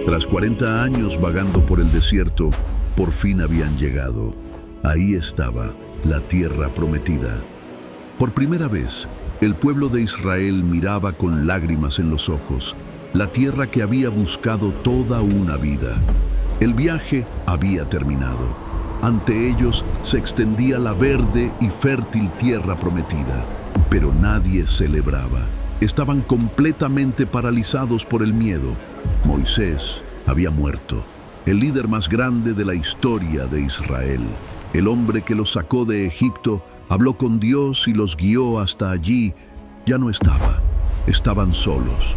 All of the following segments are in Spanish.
Tras 40 años vagando por el desierto, por fin habían llegado. Ahí estaba la tierra prometida. Por primera vez, el pueblo de Israel miraba con lágrimas en los ojos la tierra que había buscado toda una vida. El viaje había terminado. Ante ellos se extendía la verde y fértil tierra prometida, pero nadie celebraba. Estaban completamente paralizados por el miedo. Moisés había muerto, el líder más grande de la historia de Israel. El hombre que los sacó de Egipto, habló con Dios y los guió hasta allí. Ya no estaba. Estaban solos.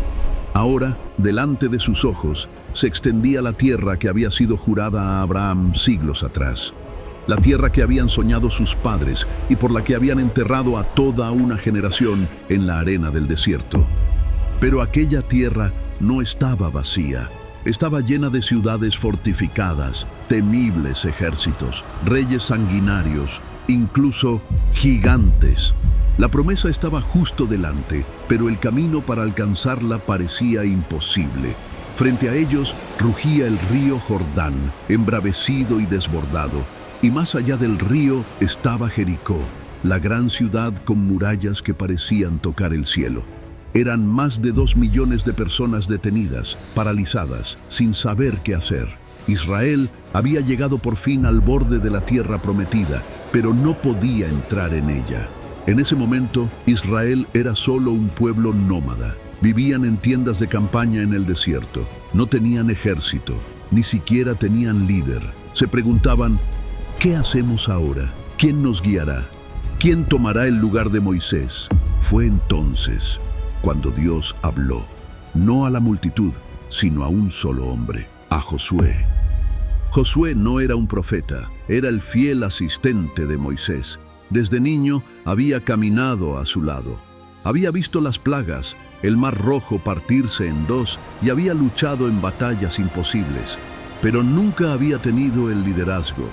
Ahora, delante de sus ojos, se extendía la tierra que había sido jurada a Abraham siglos atrás. La tierra que habían soñado sus padres y por la que habían enterrado a toda una generación en la arena del desierto. Pero aquella tierra no estaba vacía. Estaba llena de ciudades fortificadas, temibles ejércitos, reyes sanguinarios, incluso gigantes. La promesa estaba justo delante, pero el camino para alcanzarla parecía imposible. Frente a ellos rugía el río Jordán, embravecido y desbordado, y más allá del río estaba Jericó, la gran ciudad con murallas que parecían tocar el cielo. Eran más de 2 millones de personas detenidas, paralizadas, sin saber qué hacer. Israel había llegado por fin al borde de la tierra prometida, pero no podía entrar en ella. En ese momento, Israel era solo un pueblo nómada. Vivían en tiendas de campaña en el desierto. No tenían ejército, ni siquiera tenían líder. Se preguntaban, ¿qué hacemos ahora? ¿Quién nos guiará? ¿Quién tomará el lugar de Moisés? Fue entonces cuando Dios habló, no a la multitud, sino a un solo hombre, a Josué. Josué no era un profeta, era el fiel asistente de Moisés. Desde niño había caminado a su lado. Había visto las plagas, el mar rojo partirse en dos y había luchado en batallas imposibles, pero nunca había tenido el liderazgo.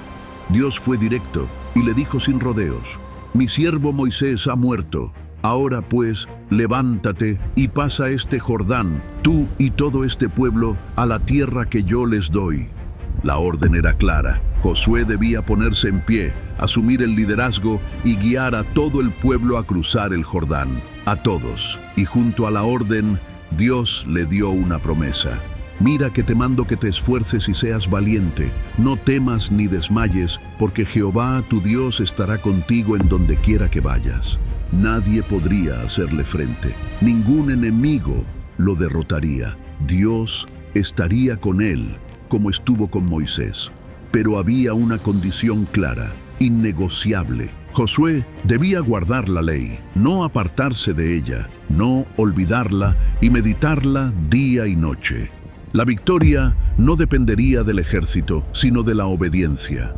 Dios fue directo y le dijo sin rodeos, «Mi siervo Moisés ha muerto. Ahora pues, levántate y pasa este Jordán, tú y todo este pueblo, a la tierra que yo les doy». La orden era clara. Josué debía ponerse en pie, asumir el liderazgo y guiar a todo el pueblo a cruzar el Jordán, a todos. Y junto a la orden, Dios le dio una promesa. «Mira que te mando que te esfuerces y seas valiente. No temas ni desmayes, porque Jehová tu Dios estará contigo en donde quiera que vayas». Nadie podría hacerle frente. Ningún enemigo lo derrotaría. Dios estaría con él, como estuvo con Moisés. Pero había una condición clara, innegociable. Josué debía guardar la ley, no apartarse de ella, no olvidarla y meditarla día y noche. La victoria no dependería del ejército, sino de la obediencia.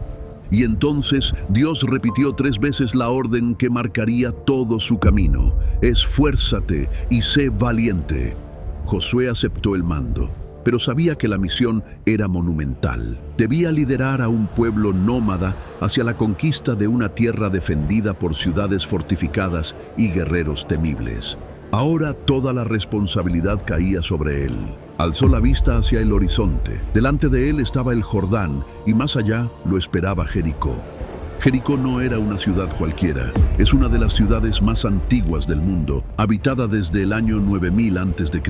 Y entonces Dios repitió 3 veces la orden que marcaría todo su camino: «Esfuérzate y sé valiente». Josué aceptó el mando, pero sabía que la misión era monumental. Debía liderar a un pueblo nómada hacia la conquista de una tierra defendida por ciudades fortificadas y guerreros temibles. Ahora toda la responsabilidad caía sobre él. Alzó la vista hacia el horizonte. Delante de él estaba el Jordán y más allá lo esperaba Jericó. Jericó no era una ciudad cualquiera. Es una de las ciudades más antiguas del mundo, habitada desde el año 9000 a.C.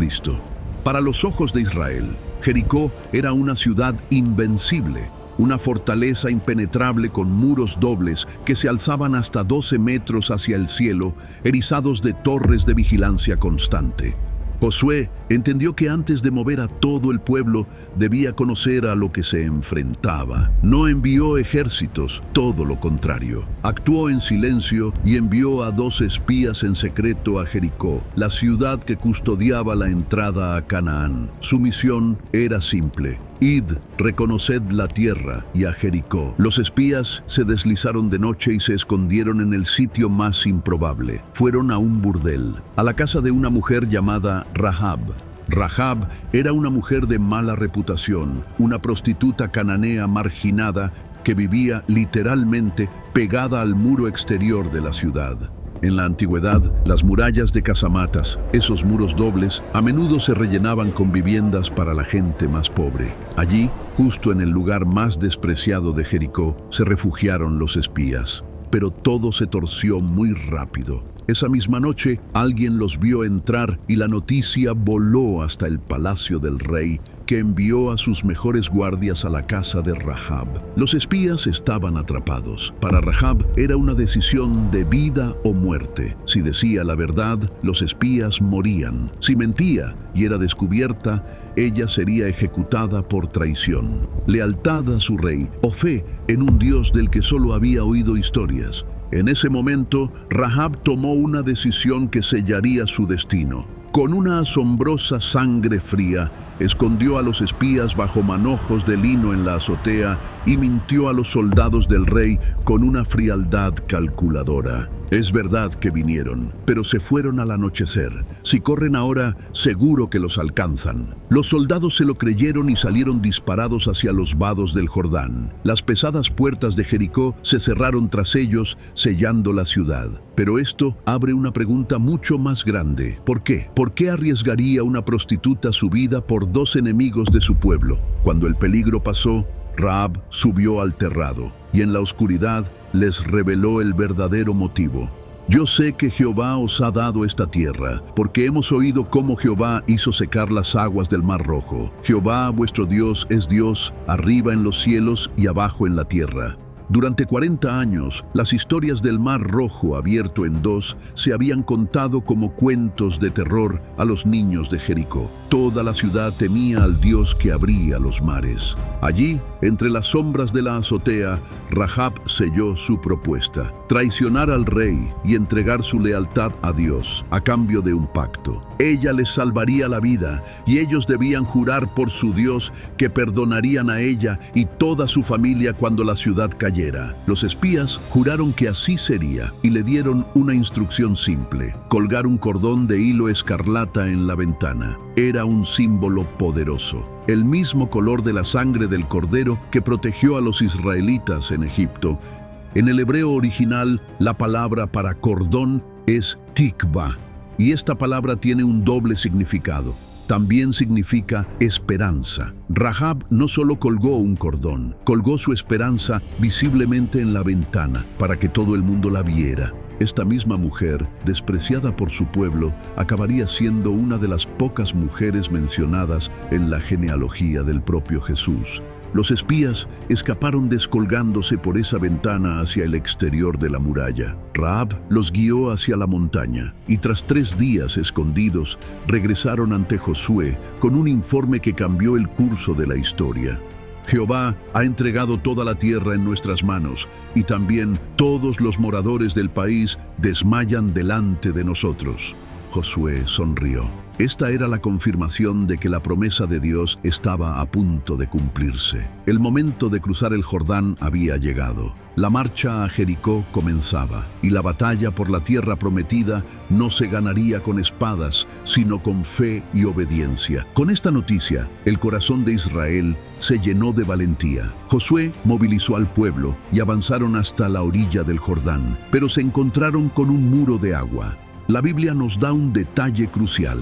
Para los ojos de Israel, Jericó era una ciudad invencible, una fortaleza impenetrable con muros dobles que se alzaban hasta 12 metros hacia el cielo, erizados de torres de vigilancia constante. Josué entendió que antes de mover a todo el pueblo debía conocer a lo que se enfrentaba. No envió ejércitos, todo lo contrario. Actuó en silencio y envió a 2 espías en secreto a Jericó, la ciudad que custodiaba la entrada a Canaán. Su misión era simple: «Id, reconoced la tierra y a Jericó». Los espías se deslizaron de noche y se escondieron en el sitio más improbable. Fueron a un burdel, a la casa de una mujer llamada Rahab. Rahab era una mujer de mala reputación, una prostituta cananea marginada que vivía literalmente pegada al muro exterior de la ciudad. En la antigüedad, las murallas de casamatas, esos muros dobles, a menudo se rellenaban con viviendas para la gente más pobre. Allí, justo en el lugar más despreciado de Jericó, se refugiaron los espías. Pero todo se torció muy rápido. Esa misma noche, alguien los vio entrar y la noticia voló hasta el palacio del rey, que envió a sus mejores guardias a la casa de Rahab. Los espías estaban atrapados. Para Rahab era una decisión de vida o muerte. Si decía la verdad, los espías morían. Si mentía y era descubierta, ella sería ejecutada por traición. Lealtad a su rey o fe en un Dios del que solo había oído historias. En ese momento, Rahab tomó una decisión que sellaría su destino. Con una asombrosa sangre fría, escondió a los espías bajo manojos de lino en la azotea y mintió a los soldados del rey con una frialdad calculadora. Es verdad que vinieron, pero se fueron al anochecer. Si corren ahora, seguro que los alcanzan. Los soldados se lo creyeron y salieron disparados hacia los vados del Jordán. Las pesadas puertas de Jericó se cerraron tras ellos, sellando la ciudad. Pero esto abre una pregunta mucho más grande. ¿Por qué? ¿Por qué arriesgaría una prostituta su vida por dos enemigos de su pueblo? Cuando el peligro pasó, Rahab subió al terrado y en la oscuridad les reveló el verdadero motivo. Yo sé que Jehová os ha dado esta tierra, porque hemos oído cómo Jehová hizo secar las aguas del Mar Rojo. Jehová, vuestro Dios, es Dios, arriba en los cielos y abajo en la tierra. Durante 40 años, las historias del Mar Rojo abierto en dos se habían contado como cuentos de terror a los niños de Jericó. Toda la ciudad temía al Dios que abría los mares. Allí, entre las sombras de la azotea, Rahab selló su propuesta: traicionar al rey y entregar su lealtad a Dios a cambio de un pacto. Ella les salvaría la vida y ellos debían jurar por su Dios que perdonarían a ella y toda su familia cuando la ciudad cayera. Los espías juraron que así sería y le dieron una instrucción simple: colgar un cordón de hilo escarlata en la ventana. Era un símbolo poderoso, el mismo color de la sangre del cordero que protegió a los israelitas en Egipto. En el hebreo original, la palabra para cordón es tikva, y esta palabra tiene un doble significado. También significa esperanza. Rahab no solo colgó un cordón, colgó su esperanza visiblemente en la ventana para que todo el mundo la viera. Esta misma mujer, despreciada por su pueblo, acabaría siendo una de las pocas mujeres mencionadas en la genealogía del propio Jesús. Los espías escaparon descolgándose por esa ventana hacia el exterior de la muralla. Rahab los guió hacia la montaña y tras 3 días escondidos, regresaron ante Josué con un informe que cambió el curso de la historia. Jehová ha entregado toda la tierra en nuestras manos, y también todos los moradores del país desmayan delante de nosotros. Josué sonrió. Esta era la confirmación de que la promesa de Dios estaba a punto de cumplirse. El momento de cruzar el Jordán había llegado. La marcha a Jericó comenzaba, y la batalla por la tierra prometida no se ganaría con espadas, sino con fe y obediencia. Con esta noticia, el corazón de Israel se llenó de valentía. Josué movilizó al pueblo y avanzaron hasta la orilla del Jordán, pero se encontraron con un muro de agua. La Biblia nos da un detalle crucial.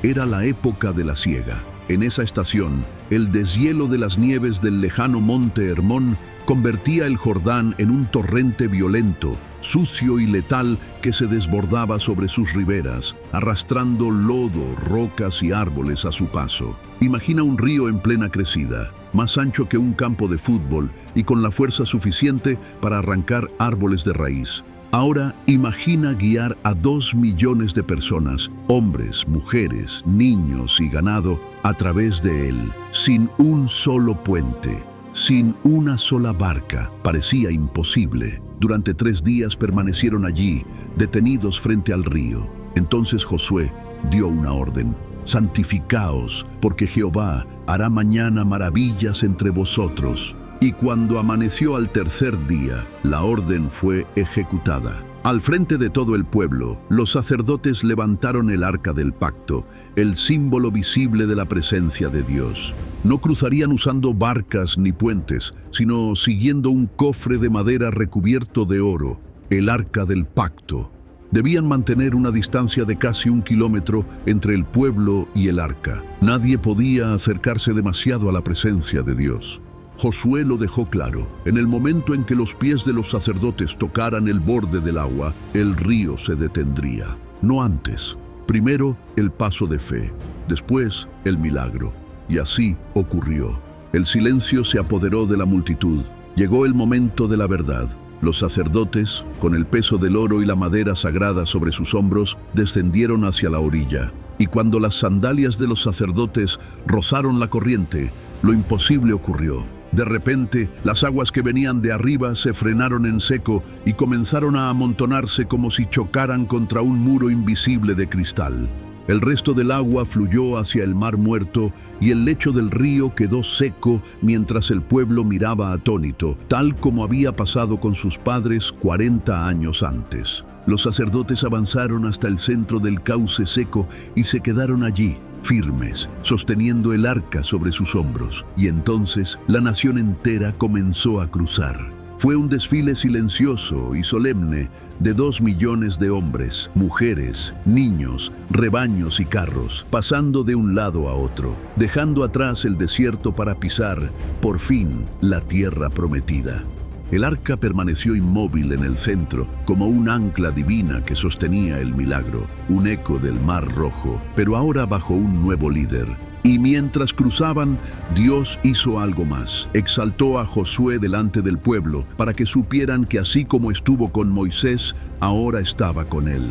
Era la época de la siega. En esa estación, el deshielo de las nieves del lejano monte Hermón convertía el Jordán en un torrente violento, sucio y letal que se desbordaba sobre sus riberas, arrastrando lodo, rocas y árboles a su paso. Imagina un río en plena crecida, más ancho que un campo de fútbol y con la fuerza suficiente para arrancar árboles de raíz. Ahora imagina guiar a 2 millones de personas, hombres, mujeres, niños y ganado, a través de él, sin un solo puente, sin una sola barca. Parecía imposible. Durante 3 días permanecieron allí, detenidos frente al río. Entonces Josué dio una orden: santificaos, porque Jehová hará mañana maravillas entre vosotros. Y cuando amaneció al 3er día, la orden fue ejecutada. Al frente de todo el pueblo, los sacerdotes levantaron el arca del pacto, el símbolo visible de la presencia de Dios. No cruzarían usando barcas ni puentes, sino siguiendo un cofre de madera recubierto de oro, el arca del pacto. Debían mantener una distancia de casi 1 kilómetro entre el pueblo y el arca. Nadie podía acercarse demasiado a la presencia de Dios. Josué lo dejó claro. En el momento en que los pies de los sacerdotes tocaran el borde del agua, el río se detendría. No antes. Primero el paso de fe, después el milagro. Y así ocurrió. El silencio se apoderó de la multitud. Llegó el momento de la verdad. Los sacerdotes, con el peso del oro y la madera sagrada sobre sus hombros, descendieron hacia la orilla. Y cuando las sandalias de los sacerdotes rozaron la corriente, lo imposible ocurrió. De repente, las aguas que venían de arriba se frenaron en seco y comenzaron a amontonarse como si chocaran contra un muro invisible de cristal. El resto del agua fluyó hacia el mar muerto y el lecho del río quedó seco mientras el pueblo miraba atónito, tal como había pasado con sus padres 40 años antes. Los sacerdotes avanzaron hasta el centro del cauce seco y se quedaron allí, firmes, sosteniendo el arca sobre sus hombros. Y entonces la nación entera comenzó a cruzar. Fue un desfile silencioso y solemne de 2 millones de hombres, mujeres, niños, rebaños y carros, pasando de un lado a otro, dejando atrás el desierto para pisar, por fin, la tierra prometida. El arca permaneció inmóvil en el centro, como un ancla divina que sostenía el milagro, un eco del Mar Rojo, pero ahora bajo un nuevo líder. Y mientras cruzaban, Dios hizo algo más. Exaltó a Josué delante del pueblo para que supieran que así como estuvo con Moisés, ahora estaba con él.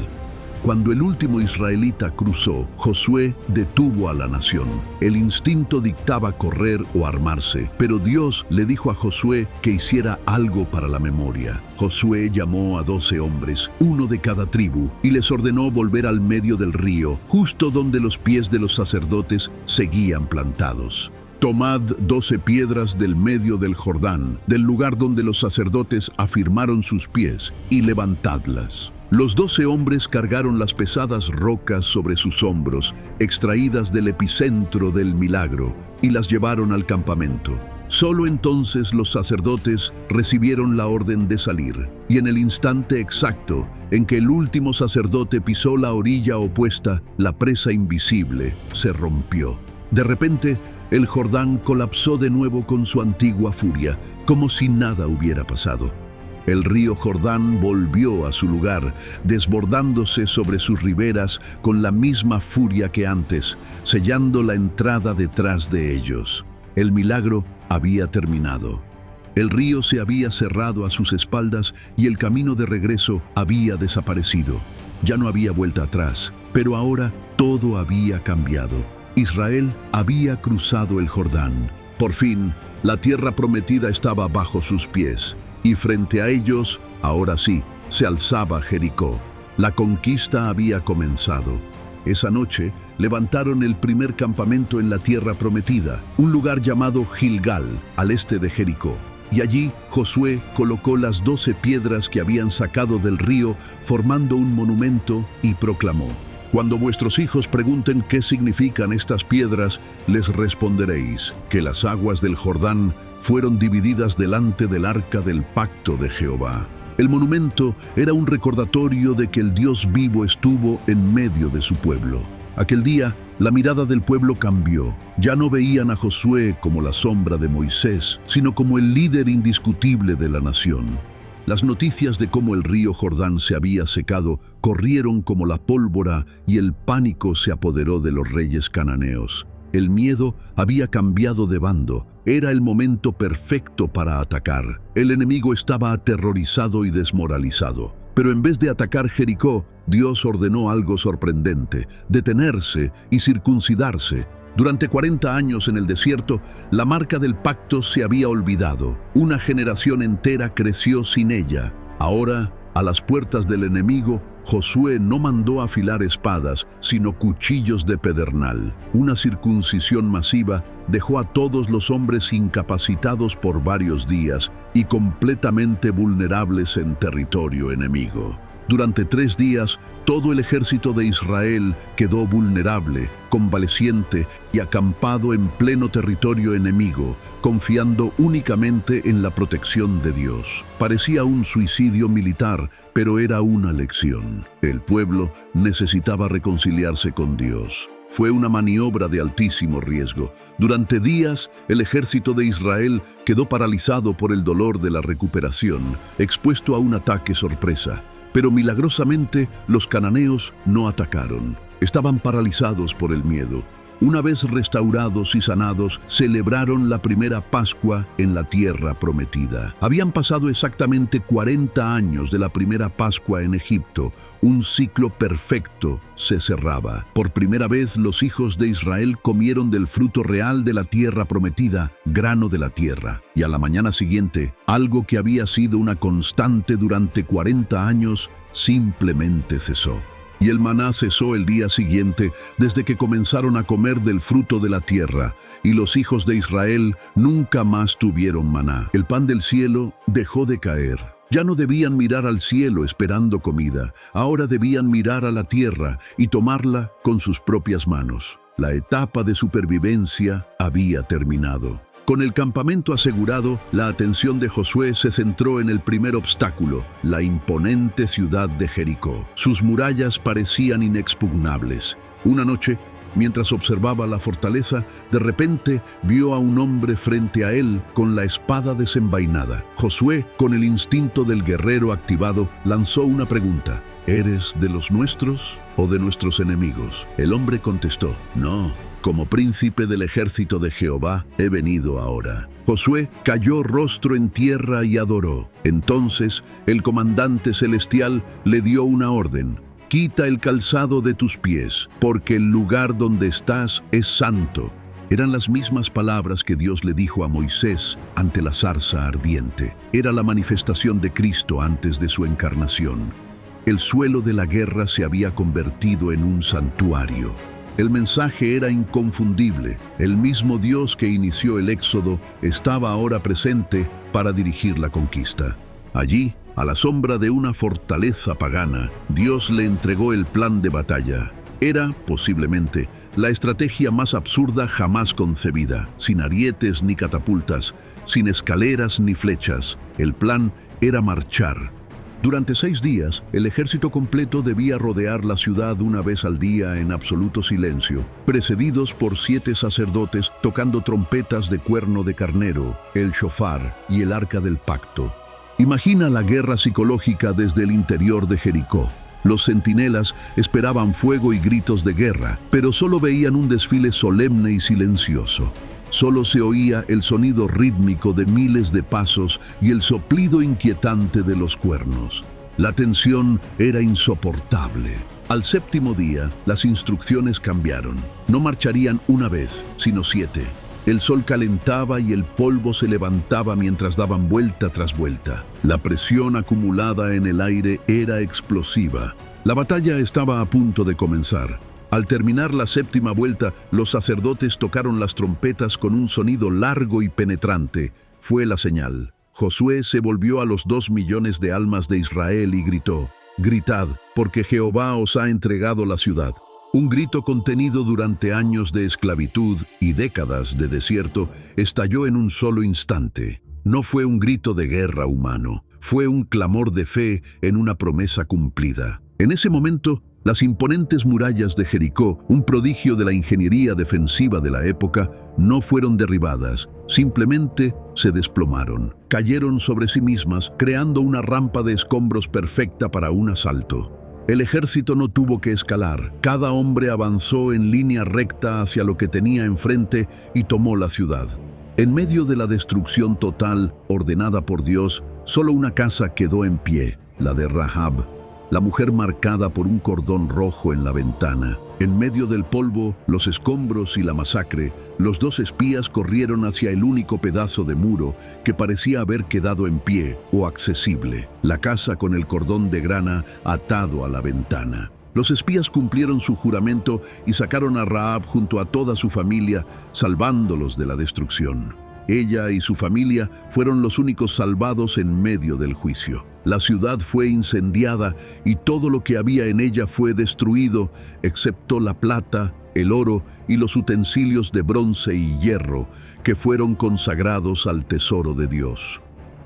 Cuando el último israelita cruzó, Josué detuvo a la nación. El instinto dictaba correr o armarse, pero Dios le dijo a Josué que hiciera algo para la memoria. Josué llamó a 12 hombres, uno de cada tribu, y les ordenó volver al medio del río, justo donde los pies de los sacerdotes seguían plantados. Tomad 12 piedras del medio del Jordán, del lugar donde los sacerdotes afirmaron sus pies, y levantadlas. Los 12 hombres cargaron las pesadas rocas sobre sus hombros, extraídas del epicentro del milagro, y las llevaron al campamento. Solo entonces los sacerdotes recibieron la orden de salir, y en el instante exacto en que el último sacerdote pisó la orilla opuesta, la presa invisible se rompió. De repente, el Jordán colapsó de nuevo con su antigua furia, como si nada hubiera pasado. El río Jordán volvió a su lugar, desbordándose sobre sus riberas con la misma furia que antes, sellando la entrada detrás de ellos. El milagro había terminado. El río se había cerrado a sus espaldas y el camino de regreso había desaparecido. Ya no había vuelta atrás, pero ahora todo había cambiado. Israel había cruzado el Jordán. Por fin, la tierra prometida estaba bajo sus pies. Y frente a ellos, ahora sí, se alzaba Jericó. La conquista había comenzado. Esa noche levantaron el primer campamento en la tierra prometida, un lugar llamado Gilgal, al este de Jericó. Y allí Josué colocó las 12 piedras que habían sacado del río, formando un monumento, y proclamó: Cuando vuestros hijos pregunten qué significan estas piedras, les responderéis que las aguas del Jordán fueron divididas delante del arca del pacto de Jehová. El monumento era un recordatorio de que el Dios vivo estuvo en medio de su pueblo. Aquel día, la mirada del pueblo cambió. Ya no veían a Josué como la sombra de Moisés, sino como el líder indiscutible de la nación. Las noticias de cómo el río Jordán se había secado corrieron como la pólvora y el pánico se apoderó de los reyes cananeos. El miedo había cambiado de bando. Era el momento perfecto para atacar. El enemigo estaba aterrorizado y desmoralizado. Pero en vez de atacar Jericó, Dios ordenó algo sorprendente: detenerse y circuncidarse. Durante 40 años en el desierto, la marca del pacto se había olvidado. Una generación entera creció sin ella. Ahora, a las puertas del enemigo, Josué no mandó afilar espadas, sino cuchillos de pedernal. Una circuncisión masiva dejó a todos los hombres incapacitados por varios días y completamente vulnerables en territorio enemigo. Durante 3 días, todo el ejército de Israel quedó vulnerable, convaleciente y acampado en pleno territorio enemigo, confiando únicamente en la protección de Dios. Parecía un suicidio militar, pero era una lección. El pueblo necesitaba reconciliarse con Dios. Fue una maniobra de altísimo riesgo. Durante días, el ejército de Israel quedó paralizado por el dolor de la recuperación, expuesto a un ataque sorpresa. Pero milagrosamente, los cananeos no atacaron. Estaban paralizados por el miedo. Una vez restaurados y sanados, celebraron la primera Pascua en la tierra prometida. Habían pasado exactamente 40 años de la primera Pascua en Egipto. Un ciclo perfecto se cerraba. Por primera vez, los hijos de Israel comieron del fruto real de la tierra prometida, grano de la tierra. Y a la mañana siguiente, algo que había sido una constante durante 40 años, simplemente cesó. Y el maná cesó el día siguiente, desde que comenzaron a comer del fruto de la tierra, y los hijos de Israel nunca más tuvieron maná. El pan del cielo dejó de caer. Ya no debían mirar al cielo esperando comida, ahora debían mirar a la tierra y tomarla con sus propias manos. La etapa de supervivencia había terminado. Con el campamento asegurado, la atención de Josué se centró en el primer obstáculo, la imponente ciudad de Jericó. Sus murallas parecían inexpugnables. Una noche, mientras observaba la fortaleza, de repente vio a un hombre frente a él con la espada desenvainada. Josué, con el instinto del guerrero activado, lanzó una pregunta: ¿eres de los nuestros o de nuestros enemigos? El hombre contestó: no. Como príncipe del ejército de Jehová he venido ahora. Josué cayó rostro en tierra y adoró. Entonces el comandante celestial le dio una orden: quita el calzado de tus pies, porque el lugar donde estás es santo. Eran las mismas palabras que Dios le dijo a Moisés ante la zarza ardiente. Era la manifestación de Cristo antes de su encarnación. El suelo de la guerra se había convertido en un santuario. El mensaje era inconfundible. El mismo Dios que inició el éxodo estaba ahora presente para dirigir la conquista. Allí, a la sombra de una fortaleza pagana, Dios le entregó el plan de batalla. Era, posiblemente, la estrategia más absurda jamás concebida. Sin arietes ni catapultas, sin escaleras ni flechas. El plan era marchar. Durante 6 días, el ejército completo debía rodear la ciudad una vez al día en absoluto silencio, precedidos por 7 sacerdotes tocando trompetas de cuerno de carnero, el shofar y el arca del pacto. Imagina la guerra psicológica desde el interior de Jericó. Los centinelas esperaban fuego y gritos de guerra, pero solo veían un desfile solemne y silencioso. Solo se oía el sonido rítmico de miles de pasos y el soplido inquietante de los cuernos. La tensión era insoportable. Al 7º día, las instrucciones cambiaron. No marcharían una vez, sino 7. El sol calentaba y el polvo se levantaba mientras daban vuelta tras vuelta. La presión acumulada en el aire era explosiva. La batalla estaba a punto de comenzar. Al terminar la 7ª vuelta, los sacerdotes tocaron las trompetas con un sonido largo y penetrante. Fue la señal. Josué se volvió a los 2 millones de almas de Israel y gritó: «Gritad, porque Jehová os ha entregado la ciudad». Un grito contenido durante años de esclavitud y décadas de desierto estalló en un solo instante. No fue un grito de guerra humano, fue un clamor de fe en una promesa cumplida. En ese momento, las imponentes murallas de Jericó, un prodigio de la ingeniería defensiva de la época, no fueron derribadas, simplemente se desplomaron. Cayeron sobre sí mismas, creando una rampa de escombros perfecta para un asalto. El ejército no tuvo que escalar. Cada hombre avanzó en línea recta hacia lo que tenía enfrente y tomó la ciudad. En medio de la destrucción total ordenada por Dios, solo una casa quedó en pie, la de Rahab, la mujer marcada por un cordón rojo en la ventana. En medio del polvo, los escombros y la masacre, los 2 espías corrieron hacia el único pedazo de muro que parecía haber quedado en pie o accesible, la casa con el cordón de grana atado a la ventana. Los espías cumplieron su juramento y sacaron a Rahab junto a toda su familia, salvándolos de la destrucción. Ella y su familia fueron los únicos salvados en medio del juicio. La ciudad fue incendiada y todo lo que había en ella fue destruido, excepto la plata, el oro y los utensilios de bronce y hierro que fueron consagrados al tesoro de Dios.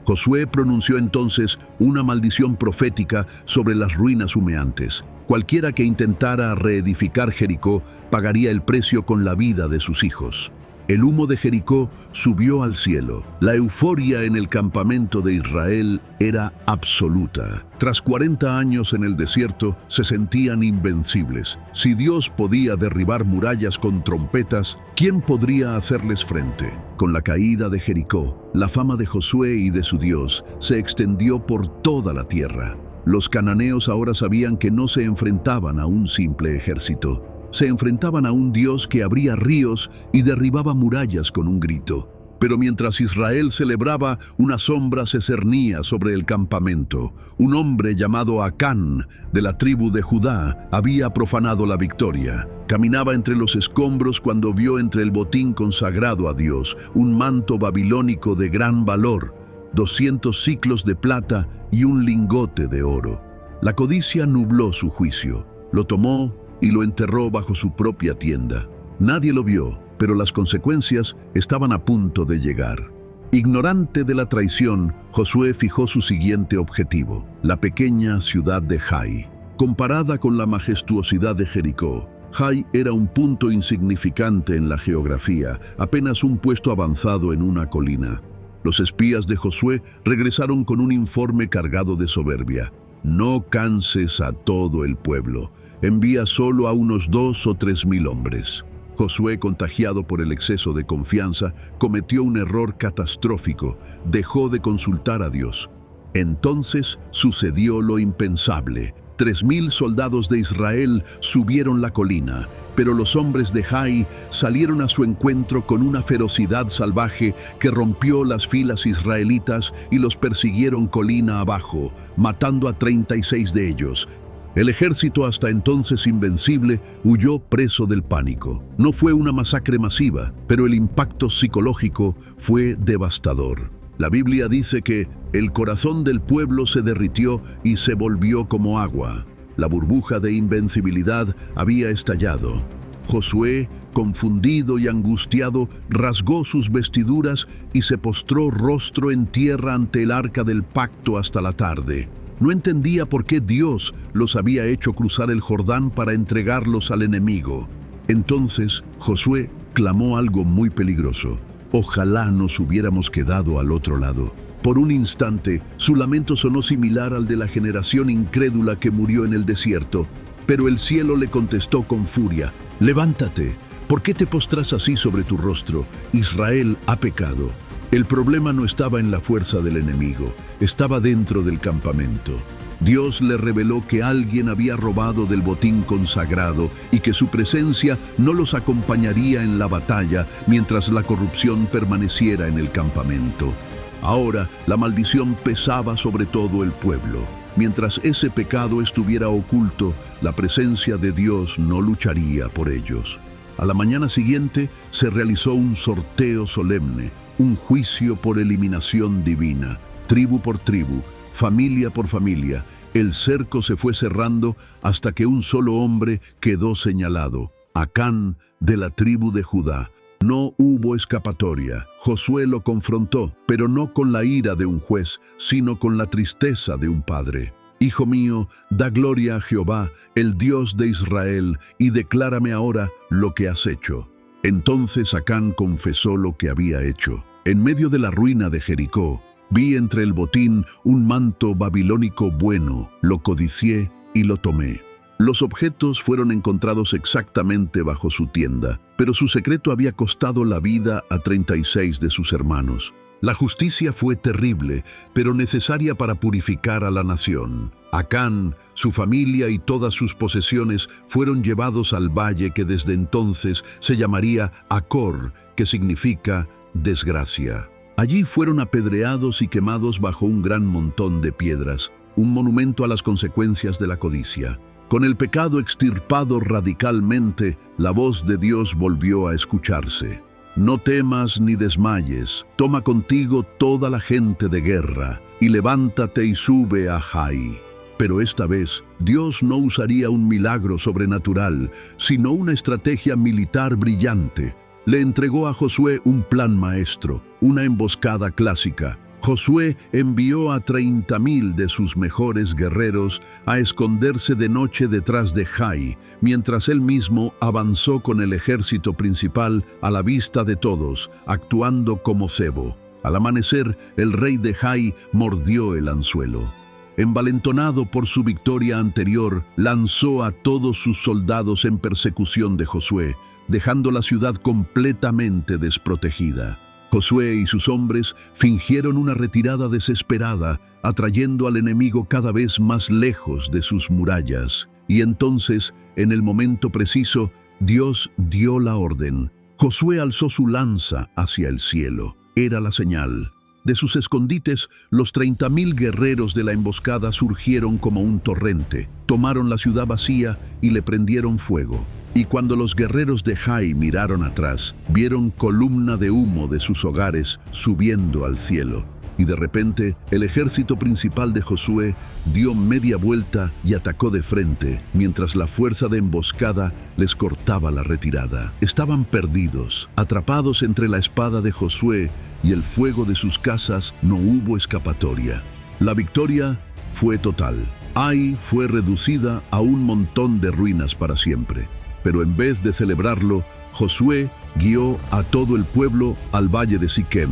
Josué pronunció entonces una maldición profética sobre las ruinas humeantes. Cualquiera que intentara reedificar Jericó pagaría el precio con la vida de sus hijos. El humo de Jericó subió al cielo. La euforia en el campamento de Israel era absoluta. Tras 40 años en el desierto, se sentían invencibles. Si Dios podía derribar murallas con trompetas, ¿quién podría hacerles frente? Con la caída de Jericó, la fama de Josué y de su Dios se extendió por toda la tierra. Los cananeos ahora sabían que no se enfrentaban a un simple ejército. Se enfrentaban a un Dios que abría ríos y derribaba murallas con un grito. Pero mientras Israel celebraba, una sombra se cernía sobre el campamento. Un hombre llamado Acán, de la tribu de Judá, había profanado la victoria. Caminaba entre los escombros cuando vio entre el botín consagrado a Dios un manto babilónico de gran valor, 200 siclos de plata y un lingote de oro. La codicia nubló su juicio. Lo tomó y lo enterró bajo su propia tienda. Nadie lo vio, pero las consecuencias estaban a punto de llegar. Ignorante de la traición, Josué fijó su siguiente objetivo: la pequeña ciudad de Jai. Comparada con la majestuosidad de Jericó, Jai era un punto insignificante en la geografía, apenas un puesto avanzado en una colina. Los espías de Josué regresaron con un informe cargado de soberbia. No canses a todo el pueblo. Envía solo a unos 2 o 3 mil hombres. Josué, contagiado por el exceso de confianza, cometió un error catastrófico. Dejó de consultar a Dios. Entonces sucedió lo impensable. 3.000 soldados de Israel subieron la colina, pero los hombres de Jai salieron a su encuentro con una ferocidad salvaje que rompió las filas israelitas y los persiguieron colina abajo, matando a 36 de ellos. El ejército, hasta entonces invencible, huyó preso del pánico. No fue una masacre masiva, pero el impacto psicológico fue devastador. La Biblia dice que el corazón del pueblo se derritió y se volvió como agua. La burbuja de invencibilidad había estallado. Josué, confundido y angustiado, rasgó sus vestiduras y se postró rostro en tierra ante el arca del pacto hasta la tarde. No entendía por qué Dios los había hecho cruzar el Jordán para entregarlos al enemigo. Entonces Josué clamó algo muy peligroso: ojalá nos hubiéramos quedado al otro lado. Por un instante, su lamento sonó similar al de la generación incrédula que murió en el desierto, pero el cielo le contestó con furia: levántate, ¿por qué te postras así sobre tu rostro? Israel ha pecado. El problema no estaba en la fuerza del enemigo, estaba dentro del campamento. Dios le reveló que alguien había robado del botín consagrado y que su presencia no los acompañaría en la batalla mientras la corrupción permaneciera en el campamento. Ahora la maldición pesaba sobre todo el pueblo. Mientras ese pecado estuviera oculto, la presencia de Dios no lucharía por ellos. A la mañana siguiente se realizó un sorteo solemne, un juicio por eliminación divina. Tribu por tribu, familia por familia, el cerco se fue cerrando hasta que un solo hombre quedó señalado: Acán, de la tribu de Judá. No hubo escapatoria. Josué lo confrontó, pero no con la ira de un juez, sino con la tristeza de un padre. Hijo mío, da gloria a Jehová, el Dios de Israel, y declárame ahora lo que has hecho. Entonces Acán confesó lo que había hecho. En medio de la ruina de Jericó, vi entre el botín un manto babilónico bueno, lo codicié y lo tomé. Los objetos fueron encontrados exactamente bajo su tienda, pero su secreto había costado la vida a 36 de sus hermanos. La justicia fue terrible, pero necesaria para purificar a la nación. Acán, su familia y todas sus posesiones fueron llevados al valle que desde entonces se llamaría Acor, que significa desgracia. Allí fueron apedreados y quemados bajo un gran montón de piedras, un monumento a las consecuencias de la codicia. Con el pecado extirpado radicalmente, la voz de Dios volvió a escucharse. no temas ni desmayes, toma contigo toda la gente de guerra, y levántate y sube a Jai. Pero esta vez, Dios no usaría un milagro sobrenatural, sino una estrategia militar brillante. Le entregó a Josué un plan maestro, una emboscada clásica. Josué envió a 30,000 de sus mejores guerreros a esconderse de noche detrás de Jai, mientras él mismo avanzó con el ejército principal a la vista de todos, actuando como cebo. Al amanecer, el rey de Jai mordió el anzuelo. Envalentonado por su victoria anterior, lanzó a todos sus soldados en persecución de Josué, dejando la ciudad completamente desprotegida. Josué y sus hombres fingieron una retirada desesperada, atrayendo al enemigo cada vez más lejos de sus murallas. Y entonces, en el momento preciso, Dios dio la orden. Josué alzó su lanza hacia el cielo. Era la señal. De sus escondites, los 30,000 guerreros de la emboscada surgieron como un torrente, tomaron la ciudad vacía y le prendieron fuego. Y cuando los guerreros de Jai miraron atrás, vieron columna de humo de sus hogares subiendo al cielo. Y de repente, el ejército principal de Josué dio media vuelta y atacó de frente, mientras la fuerza de emboscada les cortaba la retirada. Estaban perdidos, atrapados entre la espada de Josué y el fuego de sus casas. No hubo escapatoria. La victoria fue total. Ai fue reducida a un montón de ruinas para siempre. Pero en vez de celebrarlo, Josué guió a todo el pueblo al valle de Siquem.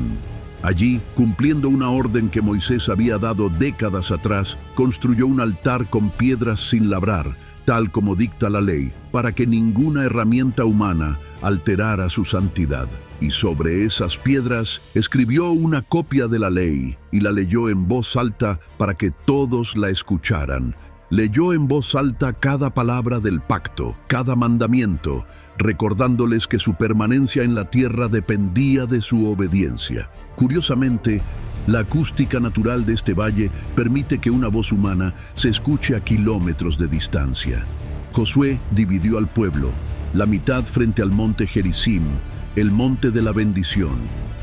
Allí, cumpliendo una orden que Moisés había dado décadas atrás, construyó un altar con piedras sin labrar, tal como dicta la ley, para que ninguna herramienta humana alterara su santidad. Y sobre esas piedras escribió una copia de la ley y la leyó en voz alta para que todos la escucharan. Leyó en voz alta cada palabra del pacto, cada mandamiento, recordándoles que su permanencia en la tierra dependía de su obediencia. Curiosamente, la acústica natural de este valle permite que una voz humana se escuche a kilómetros de distancia. Josué dividió al pueblo, la mitad frente al monte Gerizim, el monte de la bendición,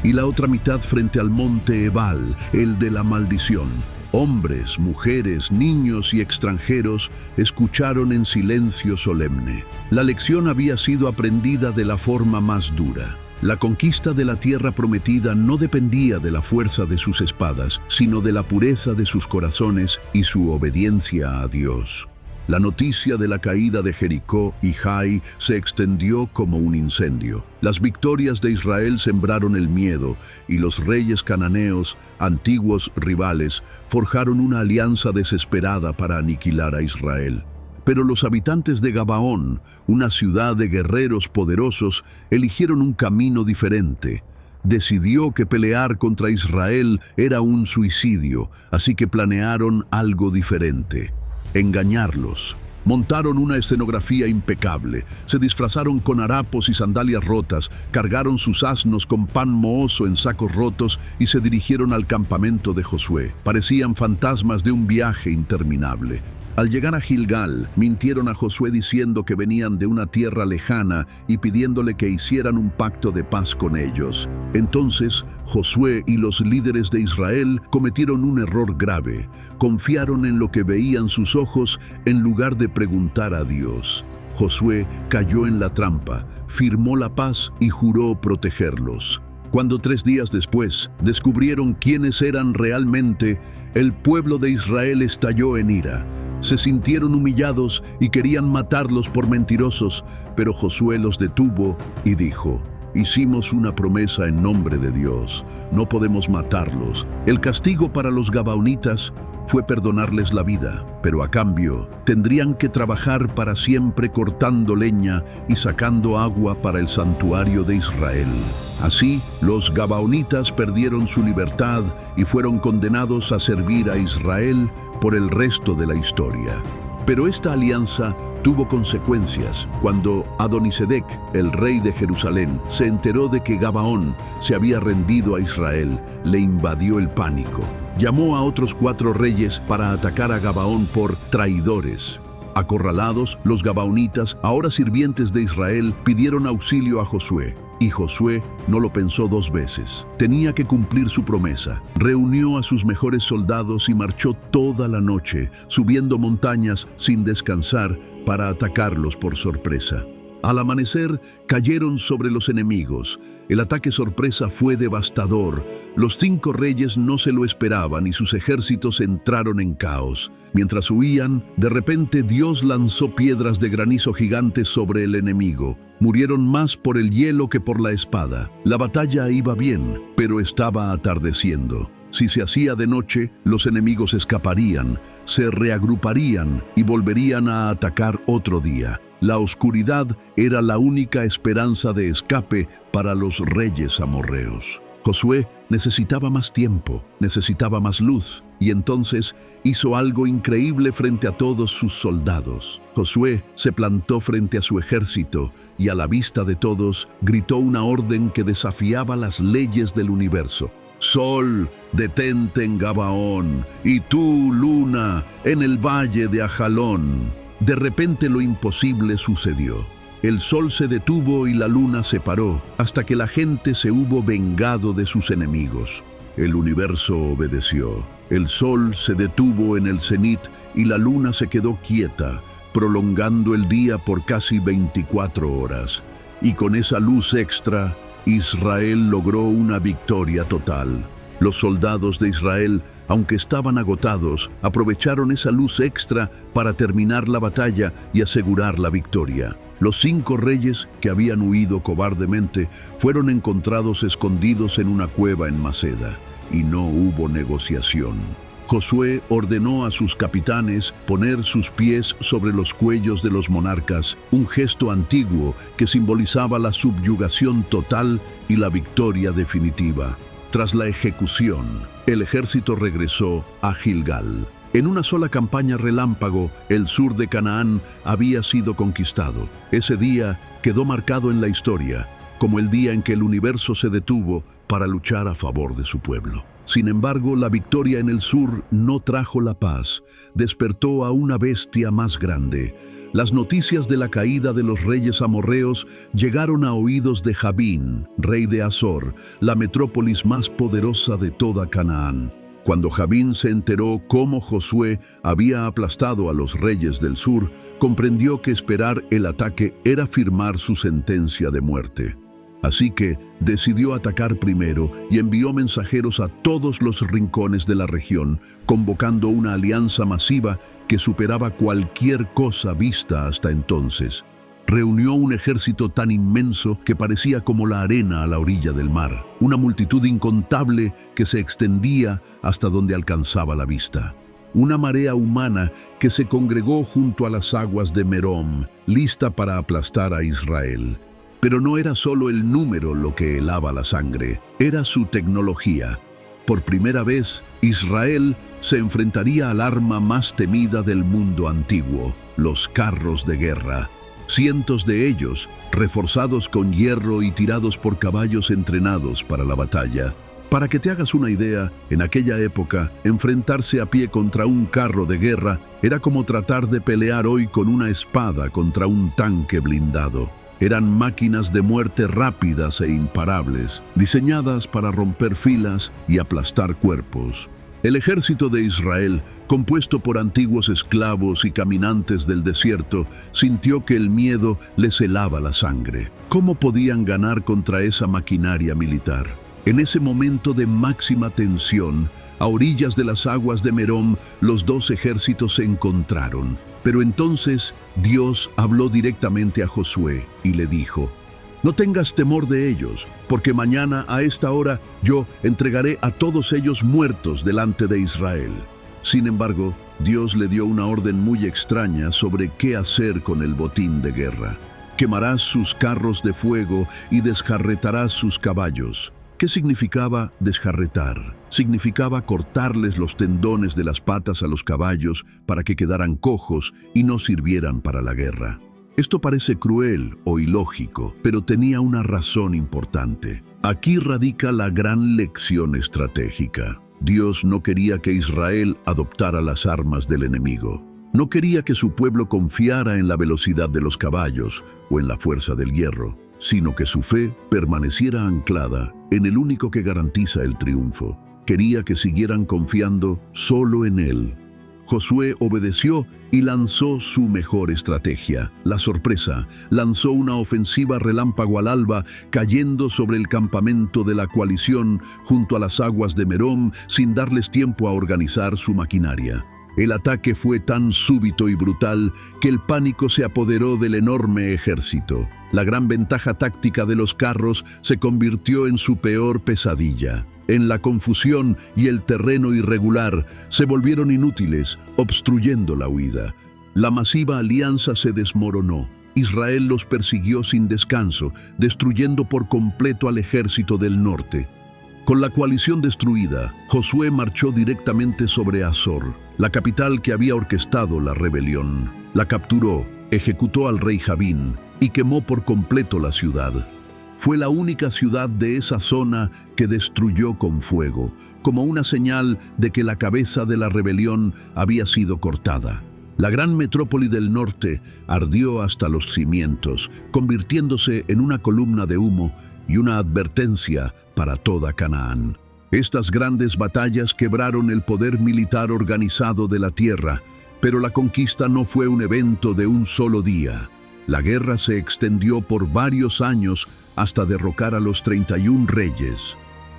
y la otra mitad frente al monte Ebal, el de la maldición. Hombres, mujeres, niños y extranjeros escucharon en silencio solemne. La lección había sido aprendida de la forma más dura. La conquista de la tierra prometida no dependía de la fuerza de sus espadas, sino de la pureza de sus corazones y su obediencia a Dios. La noticia de la caída de Jericó y Jai se extendió como un incendio. Las victorias de Israel sembraron el miedo, y los reyes cananeos, antiguos rivales, forjaron una alianza desesperada para aniquilar a Israel. Pero los habitantes de Gabaón, una ciudad de guerreros poderosos, eligieron un camino diferente. Decidió que pelear contra Israel era un suicidio, así que planearon algo diferente. Engañarlos. Montaron una escenografía impecable, se disfrazaron con harapos y sandalias rotas, cargaron sus asnos con pan mohoso en sacos rotos y se dirigieron al campamento de Josué. Parecían fantasmas de un viaje interminable. Al llegar a Gilgal, mintieron a Josué diciendo que venían de una tierra lejana y pidiéndole que hicieran un pacto de paz con ellos. Entonces, Josué y los líderes de Israel cometieron un error grave. Confiaron en lo que veían sus ojos en lugar de preguntar a Dios. Josué cayó en la trampa, firmó la paz y juró protegerlos. Cuando 3 días después descubrieron quiénes eran realmente, el pueblo de Israel estalló en ira. Se sintieron humillados y querían matarlos por mentirosos, pero Josué los detuvo y dijo: hicimos una promesa en nombre de Dios, no podemos matarlos. El castigo para los gabaonitas fue perdonarles la vida, pero a cambio tendrían que trabajar para siempre cortando leña y sacando agua para el santuario de Israel. Así, los gabaonitas perdieron su libertad y fueron condenados a servir a Israel por el resto de la historia. Pero esta alianza tuvo consecuencias. Cuando Adonisedec, el rey de Jerusalén, se enteró de que Gabaón se había rendido a Israel, le invadió el pánico. Llamó a otros 4 reyes para atacar a Gabaón por traidores. Acorralados, los gabaonitas, ahora sirvientes de Israel, pidieron auxilio a Josué. Y Josué no lo pensó dos veces. Tenía que cumplir su promesa. Reunió a sus mejores soldados y marchó toda la noche, subiendo montañas sin descansar para atacarlos por sorpresa. Al amanecer, cayeron sobre los enemigos. El ataque sorpresa fue devastador. Los 5 reyes no se lo esperaban y sus ejércitos entraron en caos. Mientras huían, de repente Dios lanzó piedras de granizo gigantes sobre el enemigo. Murieron más por el hielo que por la espada. La batalla iba bien, pero estaba atardeciendo. Si se hacía de noche, los enemigos escaparían, se reagruparían y volverían a atacar otro día. La oscuridad era la única esperanza de escape para los reyes amorreos. Josué necesitaba más tiempo, necesitaba más luz, y entonces hizo algo increíble frente a todos sus soldados. Josué se plantó frente a su ejército y a la vista de todos gritó una orden que desafiaba las leyes del universo. Sol, detente en Gabaón, y tú, luna, en el valle de Ajalón. De repente lo imposible sucedió. El sol se detuvo y la luna se paró, hasta que la gente se hubo vengado de sus enemigos. El universo obedeció. El sol se detuvo en el cenit y la luna se quedó quieta, prolongando el día por casi 24 horas. Y con esa luz extra, Israel logró una victoria total. Los soldados de Israel, aunque estaban agotados, aprovecharon esa luz extra para terminar la batalla y asegurar la victoria. Los 5 reyes que habían huido cobardemente fueron encontrados escondidos en una cueva en Maceda, y no hubo negociación. Josué ordenó a sus capitanes poner sus pies sobre los cuellos de los monarcas, un gesto antiguo que simbolizaba la subyugación total y la victoria definitiva. Tras la ejecución, el ejército regresó a Gilgal. En una sola campaña relámpago, el sur de Canaán había sido conquistado. Ese día quedó marcado en la historia como el día en que el universo se detuvo para luchar a favor de su pueblo. Sin embargo, la victoria en el sur no trajo la paz, despertó a una bestia más grande. Las noticias de la caída de los reyes amorreos llegaron a oídos de Jabín, rey de Azor, la metrópolis más poderosa de toda Canaán. Cuando Jabín se enteró cómo Josué había aplastado a los reyes del sur, comprendió que esperar el ataque era firmar su sentencia de muerte. Así que decidió atacar primero y envió mensajeros a todos los rincones de la región, convocando una alianza masiva que superaba cualquier cosa vista hasta entonces. Reunió un ejército tan inmenso que parecía como la arena a la orilla del mar, una multitud incontable que se extendía hasta donde alcanzaba la vista. Una marea humana que se congregó junto a las aguas de Merom, lista para aplastar a Israel. Pero no era solo el número lo que helaba la sangre, era su tecnología. Por primera vez, Israel se enfrentaría al arma más temida del mundo antiguo, los carros de guerra. Cientos de ellos, reforzados con hierro y tirados por caballos entrenados para la batalla. Para que te hagas una idea, en aquella época, enfrentarse a pie contra un carro de guerra era como tratar de pelear hoy con una espada contra un tanque blindado. Eran máquinas de muerte rápidas e imparables, diseñadas para romper filas y aplastar cuerpos. El ejército de Israel, compuesto por antiguos esclavos y caminantes del desierto, sintió que el miedo les helaba la sangre. ¿Cómo podían ganar contra esa maquinaria militar? En ese momento de máxima tensión, a orillas de las aguas de Merom, los dos ejércitos se encontraron. Pero entonces Dios habló directamente a Josué y le dijo: «No tengas temor de ellos, porque mañana a esta hora yo entregaré a todos ellos muertos delante de Israel». Sin embargo, Dios le dio una orden muy extraña sobre qué hacer con el botín de guerra. «Quemarás sus carros de fuego y desjarretarás sus caballos». ¿Qué significaba desjarretar? Significaba cortarles los tendones de las patas a los caballos para que quedaran cojos y no sirvieran para la guerra. Esto parece cruel o ilógico, pero tenía una razón importante. Aquí radica la gran lección estratégica. Dios no quería que Israel adoptara las armas del enemigo. No quería que su pueblo confiara en la velocidad de los caballos o en la fuerza del hierro. sino que su fe permaneciera anclada en el único que garantiza el triunfo. Quería que siguieran confiando solo en él. Josué obedeció y lanzó su mejor estrategia, la sorpresa. Lanzó una ofensiva relámpago al alba, cayendo sobre el campamento de la coalición junto a las aguas de Merom sin darles tiempo a organizar su maquinaria. El ataque fue tan súbito y brutal que el pánico se apoderó del enorme ejército. La gran ventaja táctica de los carros se convirtió en su peor pesadilla. En la confusión y el terreno irregular se volvieron inútiles, obstruyendo la huida. La masiva alianza se desmoronó. Israel los persiguió sin descanso, destruyendo por completo al ejército del norte. Con la coalición destruida, Josué marchó directamente sobre Azor, la capital que había orquestado la rebelión. La capturó, ejecutó al rey Javín y quemó por completo la ciudad. Fue la única ciudad de esa zona que destruyó con fuego, como una señal de que la cabeza de la rebelión había sido cortada. La gran metrópoli del norte ardió hasta los cimientos, convirtiéndose en una columna de humo y una advertencia para toda Canaán. Estas grandes batallas quebraron el poder militar organizado de la tierra, pero la conquista no fue un evento de un solo día. La guerra se extendió por varios años hasta derrocar a los 31 reyes.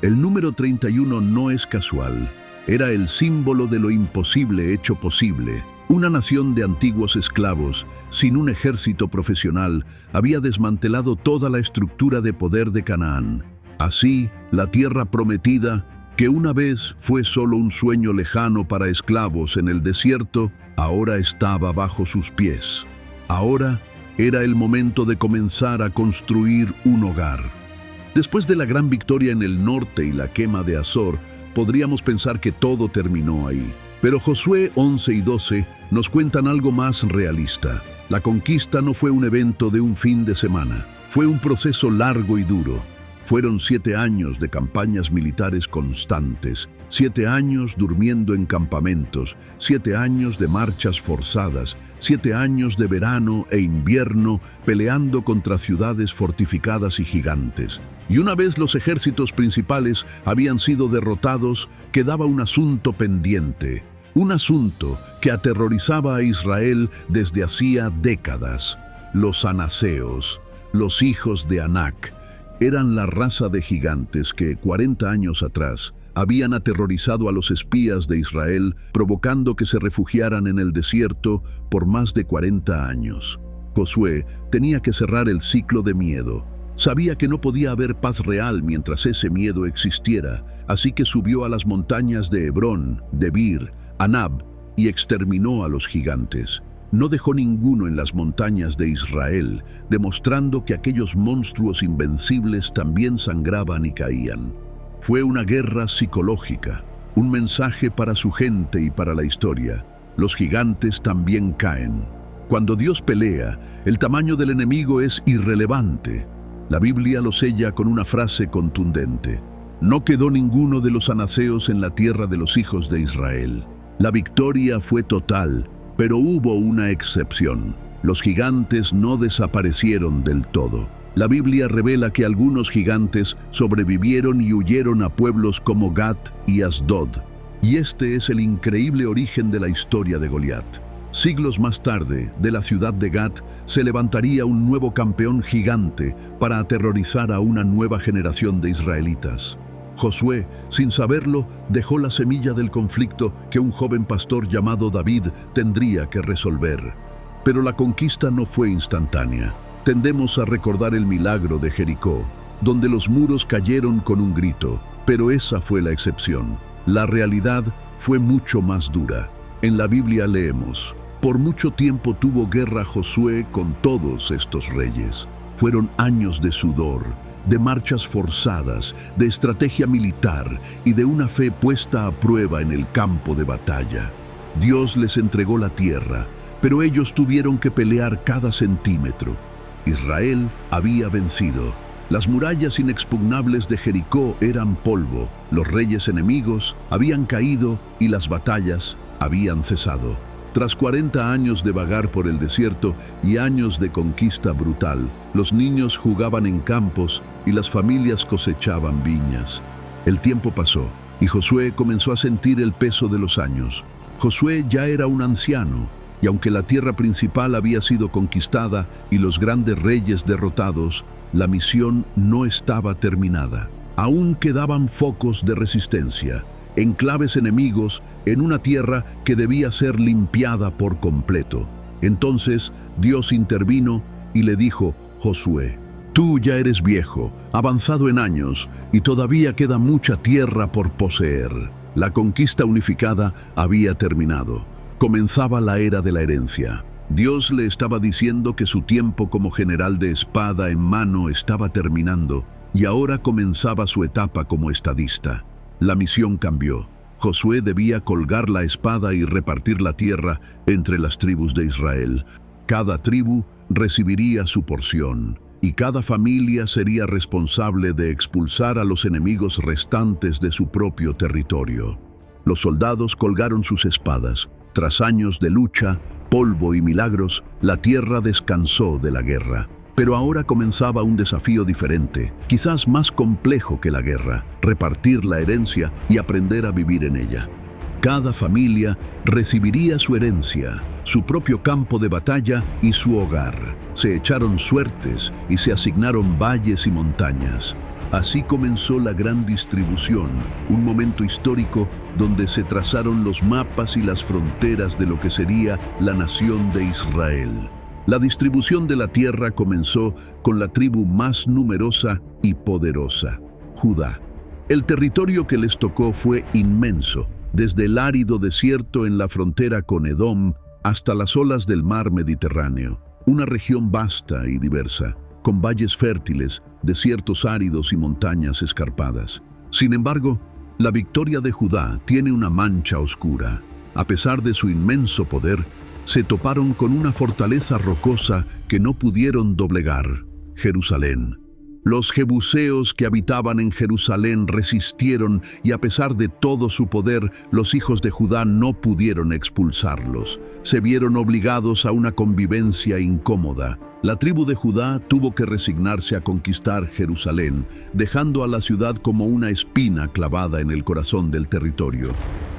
El número 31 no es casual. Era el símbolo de lo imposible hecho posible. Una nación de antiguos esclavos, sin un ejército profesional, había desmantelado toda la estructura de poder de Canaán. Así, la tierra prometida, que una vez fue solo un sueño lejano para esclavos en el desierto, ahora estaba bajo sus pies. Ahora era el momento de comenzar a construir un hogar. Después de la gran victoria en el norte y la quema de Azor, podríamos pensar que todo terminó ahí. Pero Josué 11 y 12 nos cuentan algo más realista. La conquista no fue un evento de un fin de semana, fue un proceso largo y duro. Fueron 7 años de campañas militares constantes, 7 años durmiendo en campamentos, 7 años de marchas forzadas, 7 años de verano e invierno peleando contra ciudades fortificadas y gigantes. Y una vez los ejércitos principales habían sido derrotados, quedaba un asunto pendiente. Un asunto que aterrorizaba a Israel desde hacía décadas. Los anaseos, los hijos de Anac, eran la raza de gigantes que 40 años atrás habían aterrorizado a los espías de Israel, provocando que se refugiaran en el desierto por más de 40 años. Josué tenía que cerrar el ciclo de miedo. Sabía que no podía haber paz real mientras ese miedo existiera, así que subió a las montañas de Hebrón, Debir, Anab y exterminó a los gigantes. No dejó ninguno en las montañas de Israel, demostrando que aquellos monstruos invencibles también sangraban y caían. Fue una guerra psicológica, un mensaje para su gente y para la historia. Los gigantes también caen. Cuando Dios pelea, el tamaño del enemigo es irrelevante. La Biblia lo sella con una frase contundente. No quedó ninguno de los anaseos en la tierra de los hijos de Israel. La victoria fue total, pero hubo una excepción. Los gigantes no desaparecieron del todo. La Biblia revela que algunos gigantes sobrevivieron y huyeron a pueblos como Gat y Asdod. Y este es el increíble origen de la historia de Goliat. Siglos más tarde, de la ciudad de Gat, se levantaría un nuevo campeón gigante para aterrorizar a una nueva generación de israelitas. Josué, sin saberlo, dejó la semilla del conflicto que un joven pastor llamado David tendría que resolver. Pero la conquista no fue instantánea. Tendemos a recordar el milagro de Jericó, donde los muros cayeron con un grito, pero esa fue la excepción. La realidad fue mucho más dura. En la Biblia leemos: por mucho tiempo tuvo guerra Josué con todos estos reyes. Fueron años de sudor, de marchas forzadas, de estrategia militar y de una fe puesta a prueba en el campo de batalla. Dios les entregó la tierra, pero ellos tuvieron que pelear cada centímetro. Israel había vencido. Las murallas inexpugnables de Jericó eran polvo, los reyes enemigos habían caído y las batallas habían cesado. Tras 40 años de vagar por el desierto y años de conquista brutal, los niños jugaban en campos y las familias cosechaban viñas. El tiempo pasó y Josué comenzó a sentir el peso de los años. Josué ya era un anciano, y aunque la tierra principal había sido conquistada y los grandes reyes derrotados, la misión no estaba terminada. Aún quedaban focos de resistencia, enclaves enemigos en una tierra que debía ser limpiada por completo. Entonces Dios intervino y le dijo: Josué, tú ya eres viejo, avanzado en años, y todavía queda mucha tierra por poseer. La conquista unificada había terminado. Comenzaba la era de la herencia. Dios le estaba diciendo que su tiempo como general de espada en mano estaba terminando, y ahora comenzaba su etapa como estadista. La misión cambió. Josué debía colgar la espada y repartir la tierra entre las tribus de Israel. Cada tribu recibiría su porción, y cada familia sería responsable de expulsar a los enemigos restantes de su propio territorio. Los soldados colgaron sus espadas. Tras años de lucha, polvo y milagros, la tierra descansó de la guerra. Pero ahora comenzaba un desafío diferente, quizás más complejo que la guerra: repartir la herencia y aprender a vivir en ella. Cada familia recibiría su herencia, su propio campo de batalla y su hogar. Se echaron suertes y se asignaron valles y montañas. Así comenzó la gran distribución, un momento histórico donde se trazaron los mapas y las fronteras de lo que sería la nación de Israel. La distribución de la tierra comenzó con la tribu más numerosa y poderosa, Judá. El territorio que les tocó fue inmenso, desde el árido desierto en la frontera con Edom hasta las olas del mar Mediterráneo. Una región vasta y diversa, con valles fértiles, desiertos áridos y montañas escarpadas. Sin embargo, la victoria de Judá tiene una mancha oscura. A pesar de su inmenso poder, se toparon con una fortaleza rocosa que no pudieron doblegar: Jerusalén. Los jebuseos que habitaban en Jerusalén resistieron, y a pesar de todo su poder, los hijos de Judá no pudieron expulsarlos. Se vieron obligados a una convivencia incómoda. La tribu de Judá tuvo que resignarse a conquistar Jerusalén, dejando a la ciudad como una espina clavada en el corazón del territorio.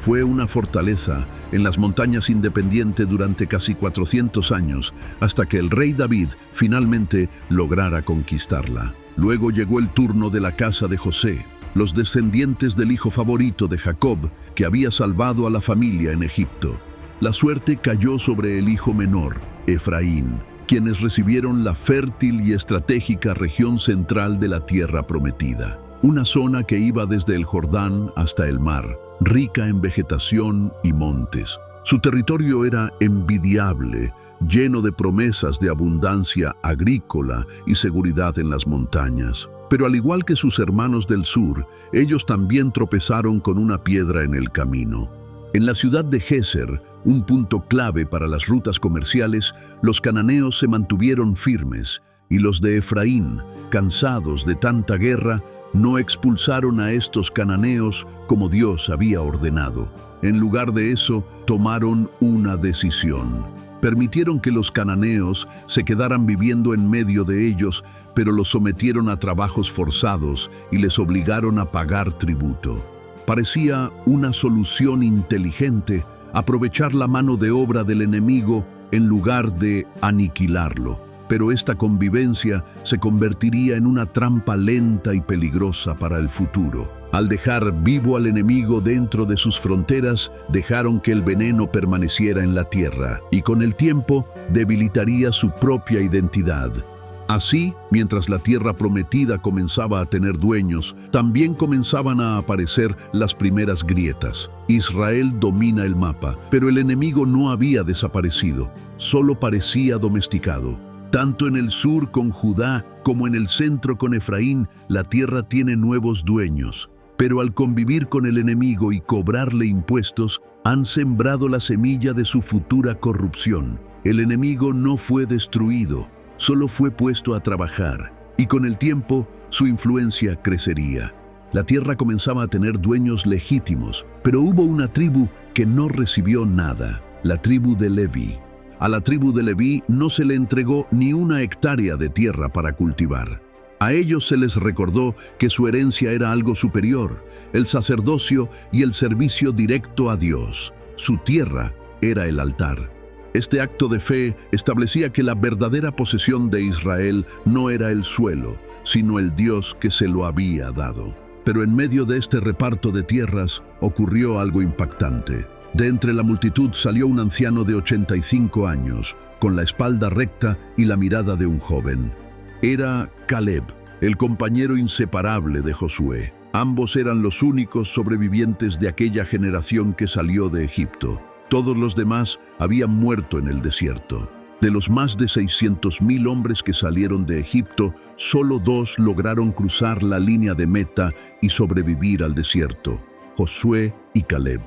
Fue una fortaleza en las montañas independiente durante casi 400 años, hasta que el rey David finalmente lograra conquistarla. Luego llegó el turno de la casa de José, los descendientes del hijo favorito de Jacob, que había salvado a la familia en Egipto. La suerte cayó sobre el hijo menor, Efraín, quienes recibieron la fértil y estratégica región central de la tierra prometida, una zona que iba desde el Jordán hasta el mar, rica en vegetación y montes. Su territorio era envidiable, lleno de promesas de abundancia agrícola y seguridad en las montañas. Pero al igual que sus hermanos del sur, ellos también tropezaron con una piedra en el camino. En la ciudad de Géser, un punto clave para las rutas comerciales, los cananeos se mantuvieron firmes, y los de Efraín, cansados de tanta guerra, no expulsaron a estos cananeos como Dios había ordenado. En lugar de eso, tomaron una decisión. Permitieron que los cananeos se quedaran viviendo en medio de ellos, pero los sometieron a trabajos forzados y les obligaron a pagar tributo. Parecía una solución inteligente aprovechar la mano de obra del enemigo en lugar de aniquilarlo. Pero esta convivencia se convertiría en una trampa lenta y peligrosa para el futuro. Al dejar vivo al enemigo dentro de sus fronteras, dejaron que el veneno permaneciera en la tierra, y con el tiempo debilitaría su propia identidad. Así, mientras la tierra prometida comenzaba a tener dueños, también comenzaban a aparecer las primeras grietas. Israel domina el mapa, pero el enemigo no había desaparecido, solo parecía domesticado. Tanto en el sur con Judá como en el centro con Efraín, la tierra tiene nuevos dueños. Pero al convivir con el enemigo y cobrarle impuestos, han sembrado la semilla de su futura corrupción. El enemigo no fue destruido, solo fue puesto a trabajar, y con el tiempo su influencia crecería. La tierra comenzaba a tener dueños legítimos, pero hubo una tribu que no recibió nada. la tribu de Leví. A la tribu de Leví no se le entregó ni una hectárea de tierra para cultivar. A ellos se les recordó que su herencia era algo superior, el sacerdocio y el servicio directo a Dios. Su tierra era el altar. Este acto de fe establecía que la verdadera posesión de Israel no era el suelo, sino el Dios que se lo había dado. Pero en medio de este reparto de tierras ocurrió algo impactante. De entre la multitud salió un anciano de 85 años, con la espalda recta y la mirada de un joven. Era Caleb, el compañero inseparable de Josué. Ambos eran los únicos sobrevivientes de aquella generación que salió de Egipto. Todos los demás habían muerto en el desierto. De los más de 600,000 hombres que salieron de Egipto, solo 2 lograron cruzar la línea de meta y sobrevivir al desierto: Josué y Caleb.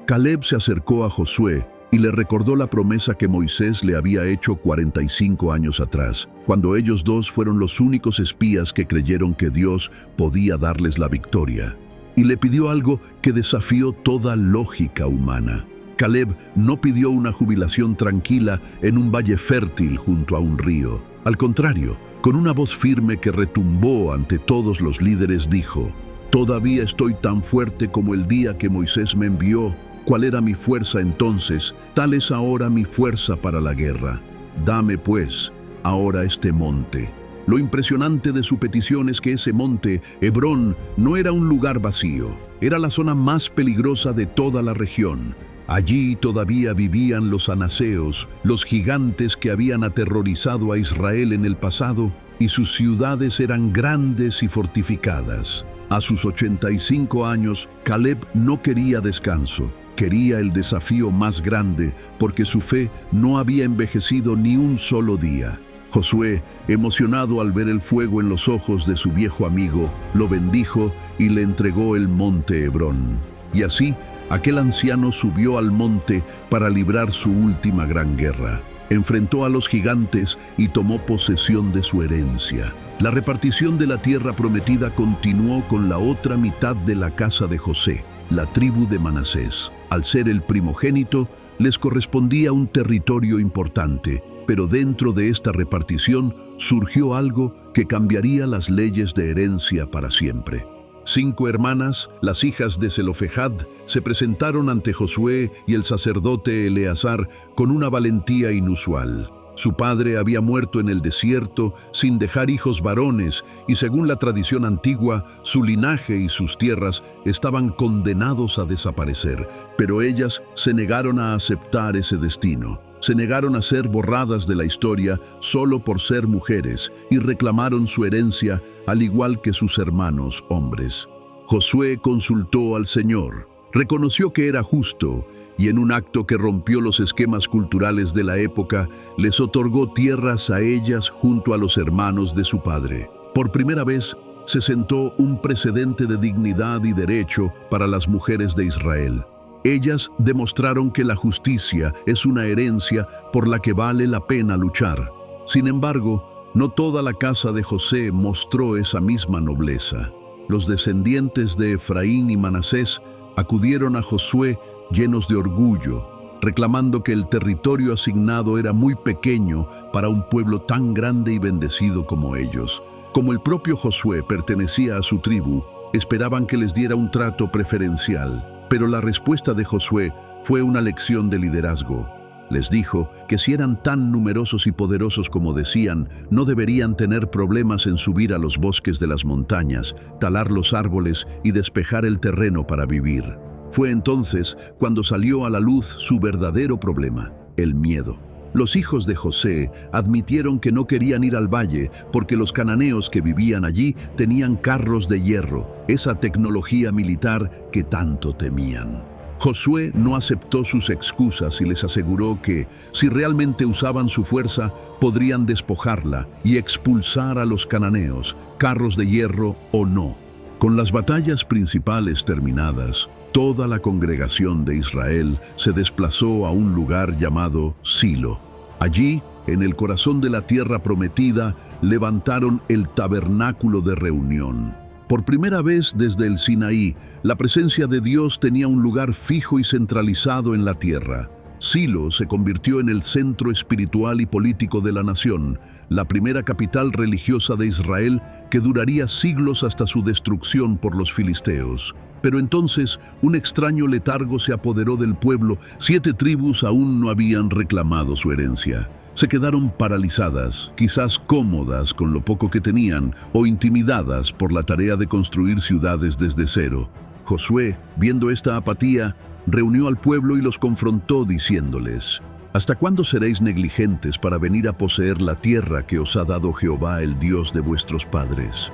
Caleb se acercó a Josué y le recordó la promesa que Moisés le había hecho 45 años atrás, cuando ellos dos fueron los únicos espías que creyeron que Dios podía darles la victoria. Y le pidió algo que desafió toda lógica humana. Caleb no pidió una jubilación tranquila en un valle fértil junto a un río. Al contrario, con una voz firme que retumbó ante todos los líderes, dijo: «Todavía estoy tan fuerte como el día que Moisés me envió. ¿Cuál era mi fuerza entonces? Tal es ahora mi fuerza para la guerra. Dame, pues, ahora este monte». Lo impresionante de su petición es que ese monte, Hebrón, no era un lugar vacío. Era la zona más peligrosa de toda la región. Allí todavía vivían los anaseos, los gigantes que habían aterrorizado a Israel en el pasado, y sus ciudades eran grandes y fortificadas. A sus 85 años, Caleb no quería descanso. Quería el desafío más grande, porque su fe no había envejecido ni un solo día. Josué, emocionado al ver el fuego en los ojos de su viejo amigo, lo bendijo y le entregó el monte Hebrón. Y así, aquel anciano subió al monte para librar su última gran guerra. Enfrentó a los gigantes y tomó posesión de su herencia. La repartición de la tierra prometida continuó con la otra mitad de la casa de José, la tribu de Manasés. Al ser el primogénito, les correspondía un territorio importante, pero dentro de esta repartición surgió algo que cambiaría las leyes de herencia para siempre. 5 hermanas, las hijas de Zelofejad, se presentaron ante Josué y el sacerdote Eleazar con una valentía inusual. Su padre había muerto en el desierto sin dejar hijos varones y, según la tradición antigua, su linaje y sus tierras estaban condenados a desaparecer. Pero ellas se negaron a aceptar ese destino. Se negaron a ser borradas de la historia solo por ser mujeres y reclamaron su herencia al igual que sus hermanos hombres. Josué consultó al Señor, reconoció que era justo y en un acto que rompió los esquemas culturales de la época, les otorgó tierras a ellas junto a los hermanos de su padre. Por primera vez se sentó un precedente de dignidad y derecho para las mujeres de Israel. Ellas demostraron que la justicia es una herencia por la que vale la pena luchar. Sin embargo, no toda la casa de José mostró esa misma nobleza. Los descendientes de Efraín y Manasés acudieron a Josué llenos de orgullo, reclamando que el territorio asignado era muy pequeño para un pueblo tan grande y bendecido como ellos. Como el propio Josué pertenecía a su tribu, esperaban que les diera un trato preferencial. Pero la respuesta de Josué fue una lección de liderazgo. Les dijo que si eran tan numerosos y poderosos como decían, no deberían tener problemas en subir a los bosques de las montañas, talar los árboles y despejar el terreno para vivir. Fue entonces cuando salió a la luz su verdadero problema, el miedo. Los hijos de José admitieron que no querían ir al valle porque los cananeos que vivían allí tenían carros de hierro, esa tecnología militar que tanto temían. Josué no aceptó sus excusas y les aseguró que, si realmente usaban su fuerza, podrían despojarla y expulsar a los cananeos, carros de hierro o no. Con las batallas principales terminadas, toda la congregación de Israel se desplazó a un lugar llamado Silo. Allí, en el corazón de la tierra prometida, levantaron el tabernáculo de reunión. Por primera vez desde el Sinaí, la presencia de Dios tenía un lugar fijo y centralizado en la tierra. Silo se convirtió en el centro espiritual y político de la nación, la primera capital religiosa de Israel que duraría siglos hasta su destrucción por los filisteos. Pero entonces un extraño letargo se apoderó del pueblo. 7 tribus aún no habían reclamado su herencia. Se quedaron paralizadas, quizás cómodas con lo poco que tenían o intimidadas por la tarea de construir ciudades desde cero. Josué, viendo esta apatía, reunió al pueblo y los confrontó diciéndoles: ¿Hasta cuándo seréis negligentes para venir a poseer la tierra que os ha dado Jehová, el Dios de vuestros padres?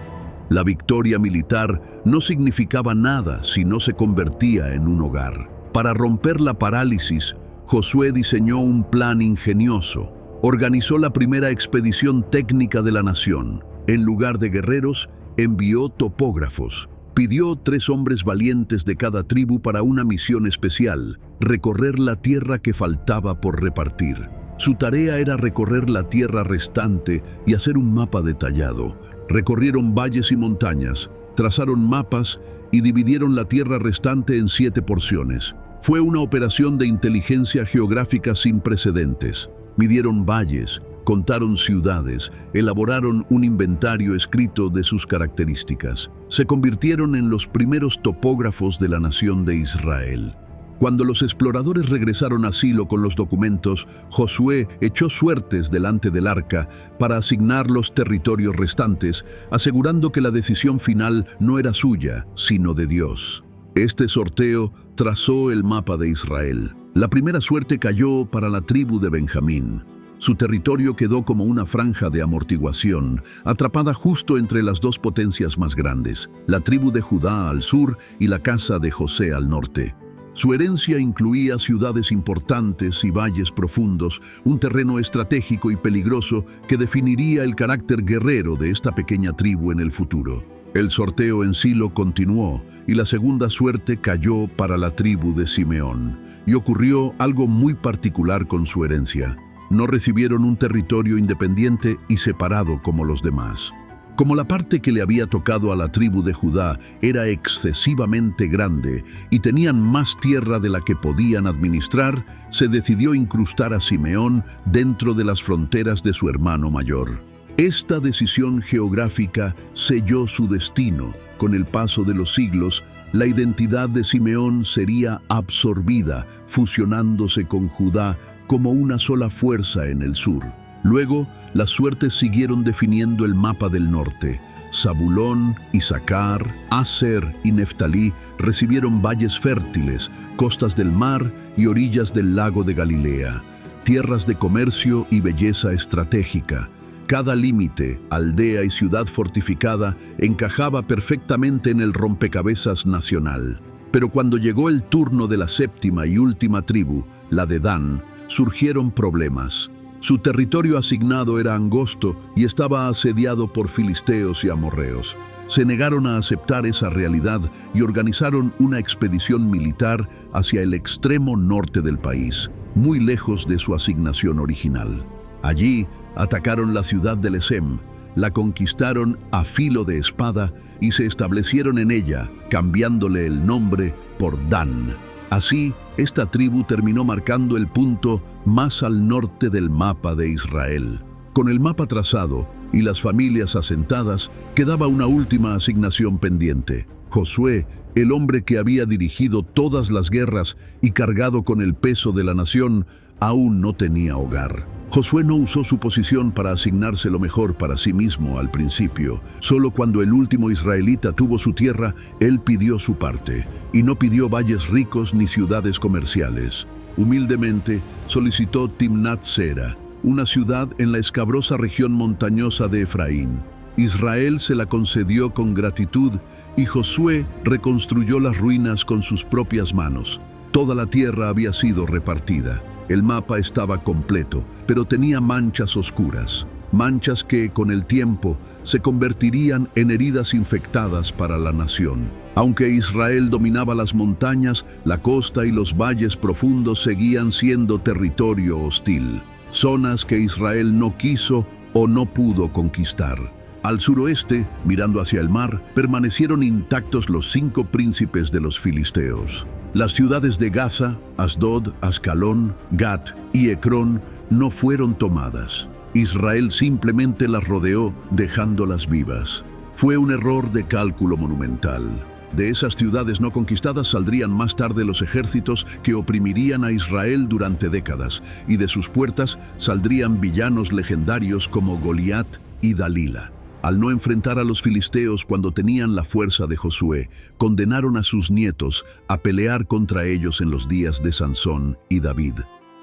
La victoria militar no significaba nada si no se convertía en un hogar. Para romper la parálisis, Josué diseñó un plan ingenioso. Organizó la primera expedición técnica de la nación. En lugar de guerreros, envió topógrafos. Pidió 3 hombres valientes de cada tribu para una misión especial: recorrer la tierra que faltaba por repartir. Su tarea era recorrer la tierra restante y hacer un mapa detallado. Recorrieron valles y montañas, trazaron mapas y dividieron la tierra restante en 7 porciones. Fue una operación de inteligencia geográfica sin precedentes. Midieron valles, contaron ciudades, elaboraron un inventario escrito de sus características. Se convirtieron en los primeros topógrafos de la nación de Israel. Cuando los exploradores regresaron a Silo con los documentos, Josué echó suertes delante del arca para asignar los territorios restantes, asegurando que la decisión final no era suya, sino de Dios. Este sorteo trazó el mapa de Israel. La primera suerte cayó para la tribu de Benjamín. Su territorio quedó como una franja de amortiguación, atrapada justo entre las 2 potencias más grandes, la tribu de Judá al sur y la casa de José al norte. Su herencia incluía ciudades importantes y valles profundos, un terreno estratégico y peligroso que definiría el carácter guerrero de esta pequeña tribu en el futuro. El sorteo en Silo continuó y la segunda suerte cayó para la tribu de Simeón. Y ocurrió algo muy particular con su herencia. No recibieron un territorio independiente y separado como los demás. Como la parte que le había tocado a la tribu de Judá era excesivamente grande y tenían más tierra de la que podían administrar, se decidió incrustar a Simeón dentro de las fronteras de su hermano mayor. Esta decisión geográfica selló su destino. Con el paso de los siglos, la identidad de Simeón sería absorbida, fusionándose con Judá como una sola fuerza en el sur. Luego, las suertes siguieron definiendo el mapa del norte. Zabulón, Isaacar, Aser y Neftalí recibieron valles fértiles, costas del mar y orillas del lago de Galilea, tierras de comercio y belleza estratégica. Cada límite, aldea y ciudad fortificada encajaba perfectamente en el rompecabezas nacional. Pero cuando llegó el turno de la 7ª y última tribu, la de Dan, surgieron problemas. Su territorio asignado era angosto y estaba asediado por filisteos y amorreos. Se negaron a aceptar esa realidad y organizaron una expedición militar hacia el extremo norte del país, muy lejos de su asignación original. Allí atacaron la ciudad de Lesem, la conquistaron a filo de espada y se establecieron en ella, cambiándole el nombre por Dan. Así, esta tribu terminó marcando el punto más al norte del mapa de Israel. Con el mapa trazado y las familias asentadas, quedaba una última asignación pendiente. Josué, el hombre que había dirigido todas las guerras y cargado con el peso de la nación, aún no tenía hogar. Josué no usó su posición para asignarse lo mejor para sí mismo al principio. Solo cuando el último israelita tuvo su tierra, él pidió su parte, y no pidió valles ricos ni ciudades comerciales. Humildemente solicitó Timnat Sera, una ciudad en la escabrosa región montañosa de Efraín. Israel se la concedió con gratitud y Josué reconstruyó las ruinas con sus propias manos. Toda la tierra había sido repartida. El mapa estaba completo, pero tenía manchas oscuras, manchas que, con el tiempo, se convertirían en heridas infectadas para la nación. Aunque Israel dominaba las montañas, la costa y los valles profundos seguían siendo territorio hostil, zonas que Israel no quiso o no pudo conquistar. Al suroeste, mirando hacia el mar, permanecieron intactos los 5 príncipes de los filisteos. Las ciudades de Gaza, Asdod, Ascalón, Gat y Ecrón no fueron tomadas. Israel simplemente las rodeó, dejándolas vivas. Fue un error de cálculo monumental. De esas ciudades no conquistadas saldrían más tarde los ejércitos que oprimirían a Israel durante décadas, y de sus puertas saldrían villanos legendarios como Goliat y Dalila. Al no enfrentar a los filisteos cuando tenían la fuerza de Josué, condenaron a sus nietos a pelear contra ellos en los días de Sansón y David.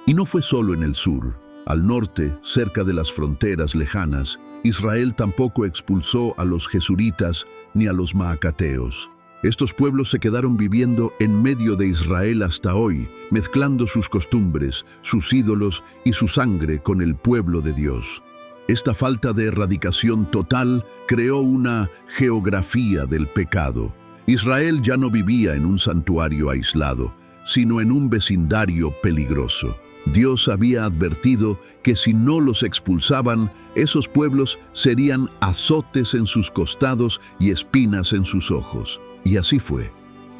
Y no fue solo en el sur. Al norte, cerca de las fronteras lejanas, Israel tampoco expulsó a los jesuritas ni a los maacateos. Estos pueblos se quedaron viviendo en medio de Israel hasta hoy, mezclando sus costumbres, sus ídolos y su sangre con el pueblo de Dios. Esta falta de erradicación total creó una geografía del pecado. Israel ya no vivía en un santuario aislado, sino en un vecindario peligroso. Dios había advertido que si no los expulsaban, esos pueblos serían azotes en sus costados y espinas en sus ojos. Y así fue.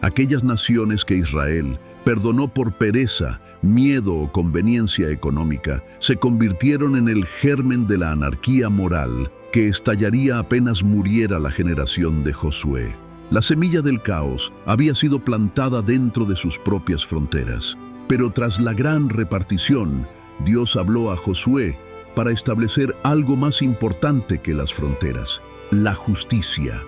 Aquellas naciones que Israel perdonó por pereza, miedo o conveniencia económica, se convirtieron en el germen de la anarquía moral que estallaría apenas muriera la generación de Josué. La semilla del caos había sido plantada dentro de sus propias fronteras. Pero tras la gran repartición, Dios habló a Josué para establecer algo más importante que las fronteras: la justicia.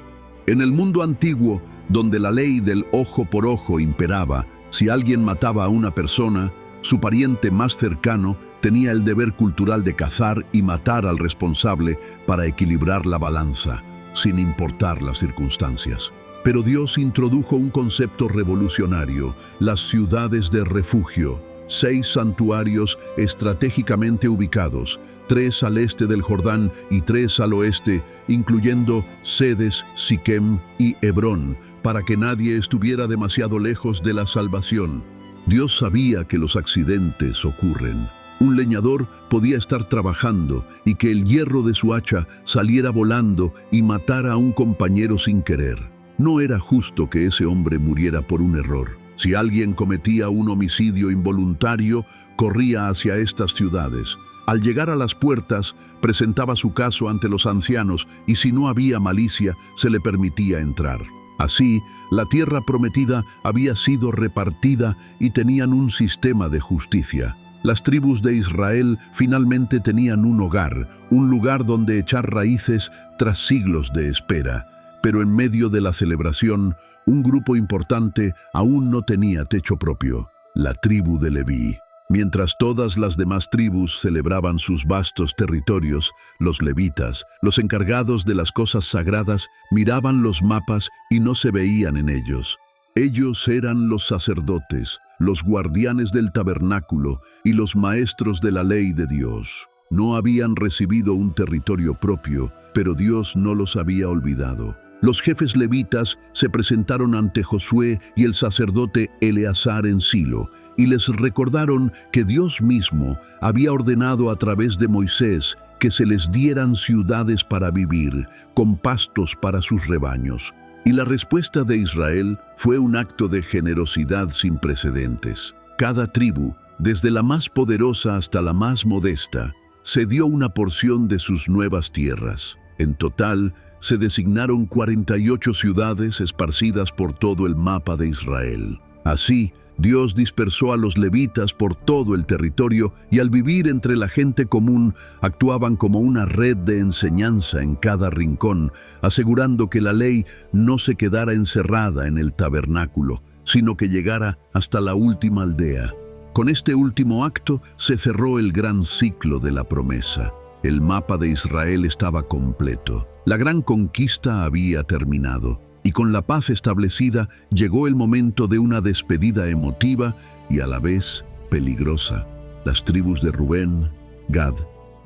En el mundo antiguo, donde la ley del ojo por ojo imperaba, si alguien mataba a una persona, su pariente más cercano tenía el deber cultural de cazar y matar al responsable para equilibrar la balanza, sin importar las circunstancias. Pero Dios introdujo un concepto revolucionario: las ciudades de refugio, 6 santuarios estratégicamente ubicados, 3 al este del Jordán y 3 al oeste, incluyendo Sedes, Siquem y Hebrón, para que nadie estuviera demasiado lejos de la salvación. Dios sabía que los accidentes ocurren. Un leñador podía estar trabajando y que el hierro de su hacha saliera volando y matara a un compañero sin querer. No era justo que ese hombre muriera por un error. Si alguien cometía un homicidio involuntario, corría hacia estas ciudades. Al llegar a las puertas, presentaba su caso ante los ancianos y si no había malicia, se le permitía entrar. Así, la tierra prometida había sido repartida y tenían un sistema de justicia. Las tribus de Israel finalmente tenían un hogar, un lugar donde echar raíces tras siglos de espera. Pero en medio de la celebración, un grupo importante aún no tenía techo propio: la tribu de Leví. Mientras todas las demás tribus celebraban sus vastos territorios, los levitas, los encargados de las cosas sagradas, miraban los mapas y no se veían en ellos. Ellos eran los sacerdotes, los guardianes del tabernáculo y los maestros de la ley de Dios. No habían recibido un territorio propio, pero Dios no los había olvidado. Los jefes levitas se presentaron ante Josué y el sacerdote Eleazar en Silo, y les recordaron que Dios mismo había ordenado a través de Moisés que se les dieran ciudades para vivir, con pastos para sus rebaños. Y la respuesta de Israel fue un acto de generosidad sin precedentes. Cada tribu, desde la más poderosa hasta la más modesta, se dio una porción de sus nuevas tierras. En total, se designaron 48 ciudades esparcidas por todo el mapa de Israel. Así, Dios dispersó a los levitas por todo el territorio y al vivir entre la gente común, actuaban como una red de enseñanza en cada rincón, asegurando que la ley no se quedara encerrada en el tabernáculo, sino que llegara hasta la última aldea. Con este último acto se cerró el gran ciclo de la promesa. El mapa de Israel estaba completo. La gran conquista había terminado, y con la paz establecida llegó el momento de una despedida emotiva y a la vez peligrosa. Las tribus de Rubén, Gad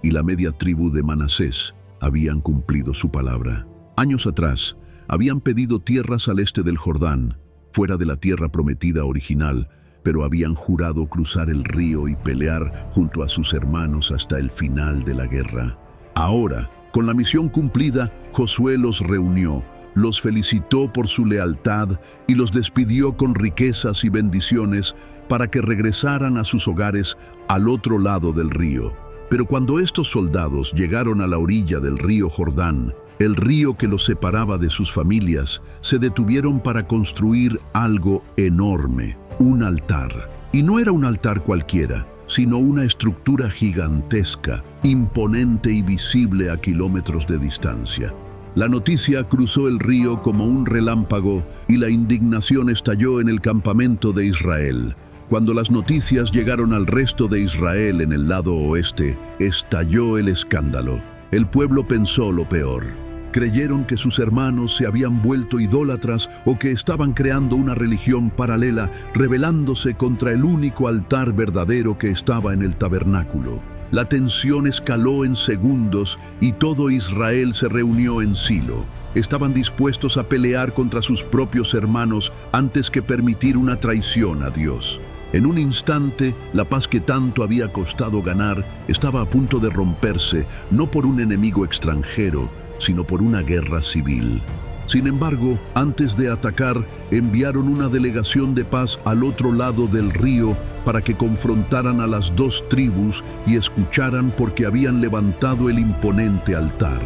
y la media tribu de Manasés habían cumplido su palabra. Años atrás, habían pedido tierras al este del Jordán, fuera de la tierra prometida original, pero habían jurado cruzar el río y pelear junto a sus hermanos hasta el final de la guerra. Ahora, con la misión cumplida, Josué los reunió, los felicitó por su lealtad y los despidió con riquezas y bendiciones para que regresaran a sus hogares al otro lado del río. Pero cuando estos soldados llegaron a la orilla del río Jordán, el río que los separaba de sus familias, se detuvieron para construir algo enorme, un altar. Y no era un altar cualquiera, sino una estructura gigantesca, imponente y visible a kilómetros de distancia. La noticia cruzó el río como un relámpago y la indignación estalló en el campamento de Israel. Cuando las noticias llegaron al resto de Israel en el lado oeste, estalló el escándalo. El pueblo pensó lo peor. Creyeron que sus hermanos se habían vuelto idólatras o que estaban creando una religión paralela, rebelándose contra el único altar verdadero que estaba en el tabernáculo. La tensión escaló en segundos y todo Israel se reunió en Silo. Estaban dispuestos a pelear contra sus propios hermanos antes que permitir una traición a Dios. En un instante, la paz que tanto había costado ganar estaba a punto de romperse, no por un enemigo extranjero, sino por una guerra civil. Sin embargo, antes de atacar, enviaron una delegación de paz al otro lado del río para que confrontaran a las dos tribus y escucharan por qué habían levantado el imponente altar.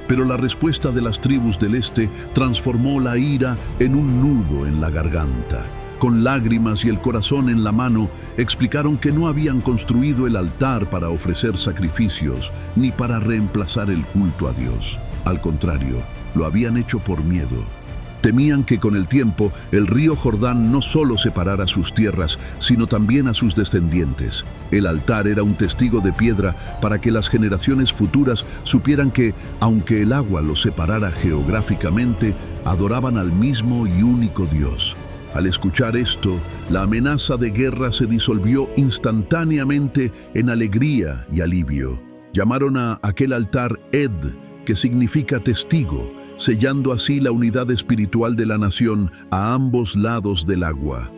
Pero la respuesta de las tribus del este transformó la ira en un nudo en la garganta. Con lágrimas y el corazón en la mano, explicaron que no habían construido el altar para ofrecer sacrificios, ni para reemplazar el culto a Dios. Al contrario, lo habían hecho por miedo. Temían que con el tiempo el río Jordán no solo separara sus tierras, sino también a sus descendientes. El altar era un testigo de piedra para que las generaciones futuras supieran que, aunque el agua los separara geográficamente, adoraban al mismo y único Dios. Al escuchar esto, la amenaza de guerra se disolvió instantáneamente en alegría y alivio. Llamaron a aquel altar Ed, que significa testigo, sellando así la unidad espiritual de la nación a ambos lados del agua.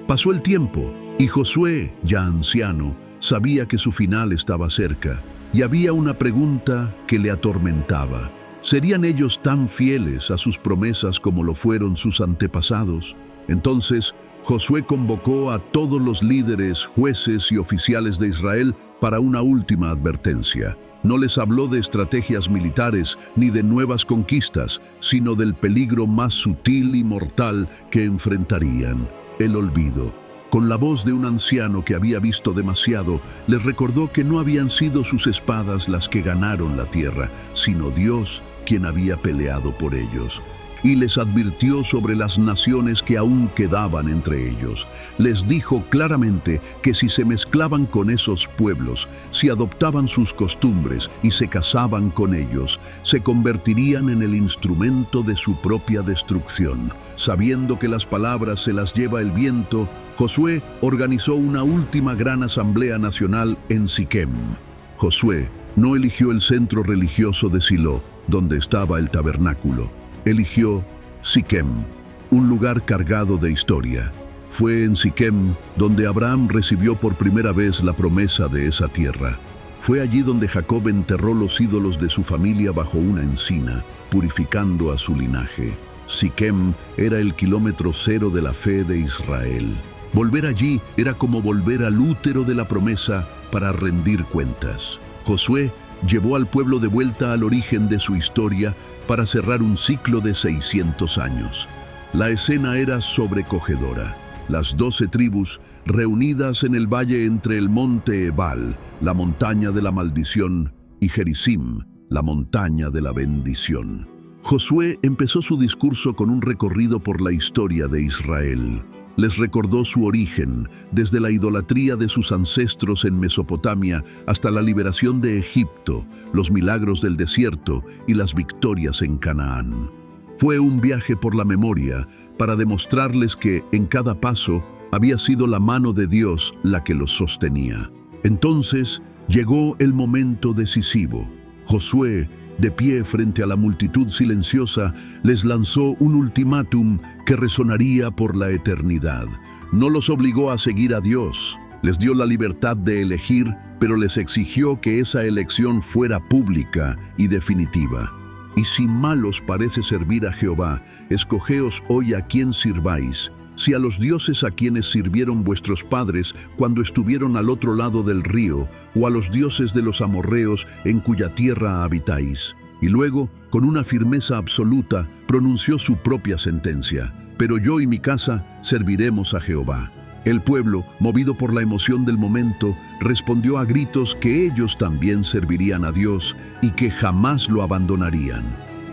Pasó el tiempo y Josué, ya anciano, sabía que su final estaba cerca, y había una pregunta que le atormentaba. ¿Serían ellos tan fieles a sus promesas como lo fueron sus antepasados? Entonces, Josué convocó a todos los líderes, jueces y oficiales de Israel para una última advertencia. No les habló de estrategias militares ni de nuevas conquistas, sino del peligro más sutil y mortal que enfrentarían: el olvido. Con la voz de un anciano que había visto demasiado, les recordó que no habían sido sus espadas las que ganaron la tierra, sino Dios quien había peleado por ellos. Y les advirtió sobre las naciones que aún quedaban entre ellos. Les dijo claramente que si se mezclaban con esos pueblos, si adoptaban sus costumbres y se casaban con ellos, se convertirían en el instrumento de su propia destrucción. Sabiendo que las palabras se las lleva el viento, Josué organizó una última gran asamblea nacional en Siquem. Josué no eligió el centro religioso de Silo, donde estaba el tabernáculo. Eligió Siquem, un lugar cargado de historia. Fue en Siquem donde Abraham recibió por primera vez la promesa de esa tierra. Fue allí donde Jacob enterró los ídolos de su familia bajo una encina, purificando a su linaje. Siquem era el kilómetro cero de la fe de Israel. Volver allí era como volver al útero de la promesa para rendir cuentas. Josué llevó al pueblo de vuelta al origen de su historia para cerrar un ciclo de 600 años. La escena era sobrecogedora. Las 12 tribus reunidas en el valle entre el monte Ebal, la montaña de la maldición, y Gerizim, la montaña de la bendición. Josué empezó su discurso con un recorrido por la historia de Israel. Les recordó su origen, desde la idolatría de sus ancestros en Mesopotamia hasta la liberación de Egipto, los milagros del desierto y las victorias en Canaán. Fue un viaje por la memoria para demostrarles que, en cada paso, había sido la mano de Dios la que los sostenía. Entonces, llegó el momento decisivo. Josué, de pie frente a la multitud silenciosa, les lanzó un ultimátum que resonaría por la eternidad. No los obligó a seguir a Dios, les dio la libertad de elegir, pero les exigió que esa elección fuera pública y definitiva. Y si mal os parece servir a Jehová, escogeos hoy a quién sirváis, si a los dioses a quienes sirvieron vuestros padres cuando estuvieron al otro lado del río, o a los dioses de los amorreos en cuya tierra habitáis. Y luego, con una firmeza absoluta, pronunció su propia sentencia: pero yo y mi casa serviremos a Jehová. El pueblo, movido por la emoción del momento, respondió a gritos que ellos también servirían a Dios y que jamás lo abandonarían.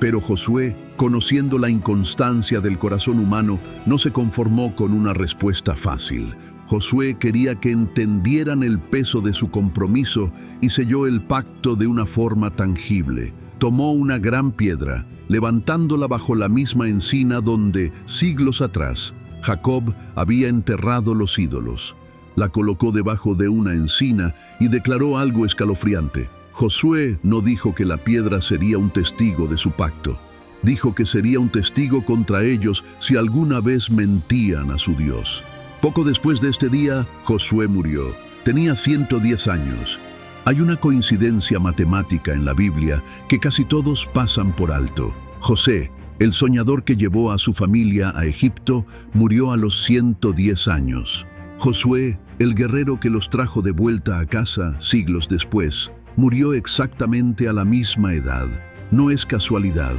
Pero Josué, conociendo la inconstancia del corazón humano, no se conformó con una respuesta fácil. Josué quería que entendieran el peso de su compromiso y selló el pacto de una forma tangible. Tomó una gran piedra, levantándola bajo la misma encina donde, siglos atrás, Jacob había enterrado los ídolos. La colocó debajo de una encina y declaró algo escalofriante. Josué no dijo que la piedra sería un testigo de su pacto. Dijo que sería un testigo contra ellos si alguna vez mentían a su Dios. Poco después de este día, Josué murió. Tenía 110 años. Hay una coincidencia matemática en la Biblia que casi todos pasan por alto. José, el soñador que llevó a su familia a Egipto, murió a los 110 años. Josué, el guerrero que los trajo de vuelta a casa siglos después, murió exactamente a la misma edad. No es casualidad,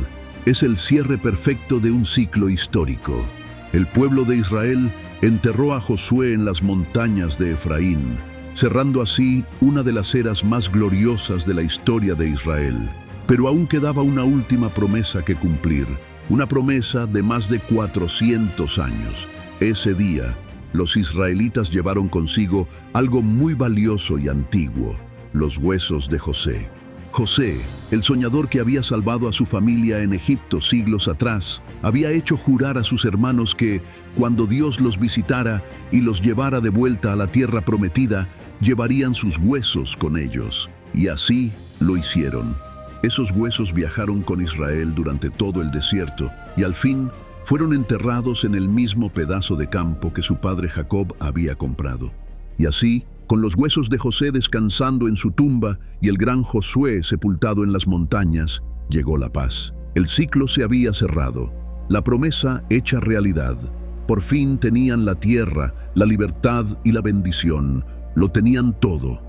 es el cierre perfecto de un ciclo histórico. El pueblo de Israel enterró a Josué en las montañas de Efraín, cerrando así una de las eras más gloriosas de la historia de Israel. Pero aún quedaba una última promesa que cumplir, una promesa de más de 400 años. Ese día, los israelitas llevaron consigo algo muy valioso y antiguo: los huesos de José. José, el soñador que había salvado a su familia en Egipto siglos atrás, había hecho jurar a sus hermanos que, cuando Dios los visitara y los llevara de vuelta a la tierra prometida, llevarían sus huesos con ellos. Y así lo hicieron. Esos huesos viajaron con Israel durante todo el desierto y al fin fueron enterrados en el mismo pedazo de campo que su padre Jacob había comprado. Y así, con los huesos de José descansando en su tumba y el gran Josué sepultado en las montañas, llegó la paz. El ciclo se había cerrado, la promesa hecha realidad. Por fin tenían la tierra, la libertad y la bendición. Lo tenían todo.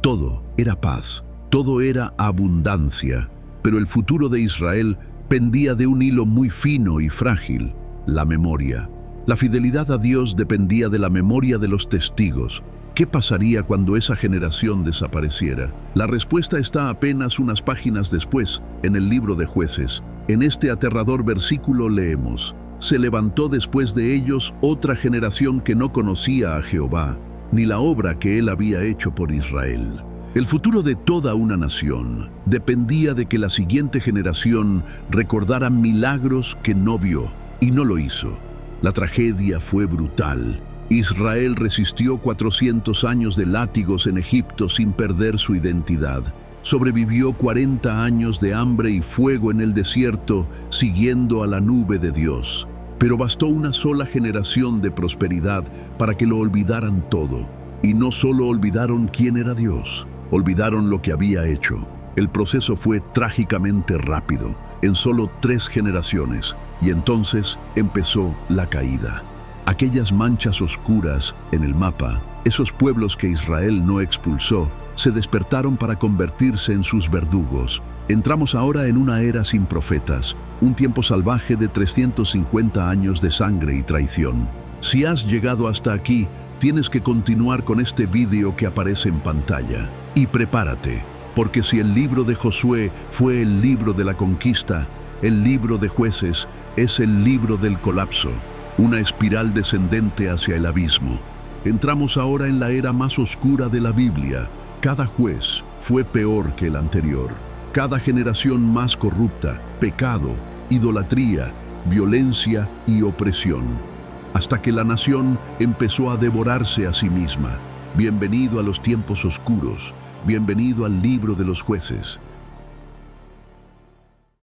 Todo era paz. Todo era abundancia, pero el futuro de Israel pendía de un hilo muy fino y frágil: la memoria. La fidelidad a Dios dependía de la memoria de los testigos. ¿Qué pasaría cuando esa generación desapareciera? La respuesta está apenas unas páginas después, en el libro de Jueces. En este aterrador versículo leemos: se levantó después de ellos otra generación que no conocía a Jehová, ni la obra que él había hecho por Israel. El futuro de toda una nación dependía de que la siguiente generación recordara milagros que no vio, y no lo hizo. La tragedia fue brutal. Israel resistió 400 años de látigos en Egipto sin perder su identidad. Sobrevivió 40 años de hambre y fuego en el desierto, siguiendo a la nube de Dios. Pero bastó una sola generación de prosperidad para que lo olvidaran todo. Y no solo olvidaron quién era Dios, olvidaron lo que había hecho. El proceso fue trágicamente rápido, en solo 3 generaciones, y entonces empezó la caída. Aquellas manchas oscuras en el mapa, esos pueblos que Israel no expulsó, se despertaron para convertirse en sus verdugos. Entramos ahora en una era sin profetas, un tiempo salvaje de 350 años de sangre y traición. Si has llegado hasta aquí, tienes que continuar con este vídeo que aparece en pantalla. Y prepárate, porque si el libro de Josué fue el libro de la conquista, el libro de Jueces es el libro del colapso, una espiral descendente hacia el abismo. Entramos ahora en la era más oscura de la Biblia. Cada juez fue peor que el anterior. Cada generación más corrupta, pecado, idolatría, violencia y opresión, hasta que la nación empezó a devorarse a sí misma. Bienvenido a los tiempos oscuros. Bienvenido al libro de los Jueces.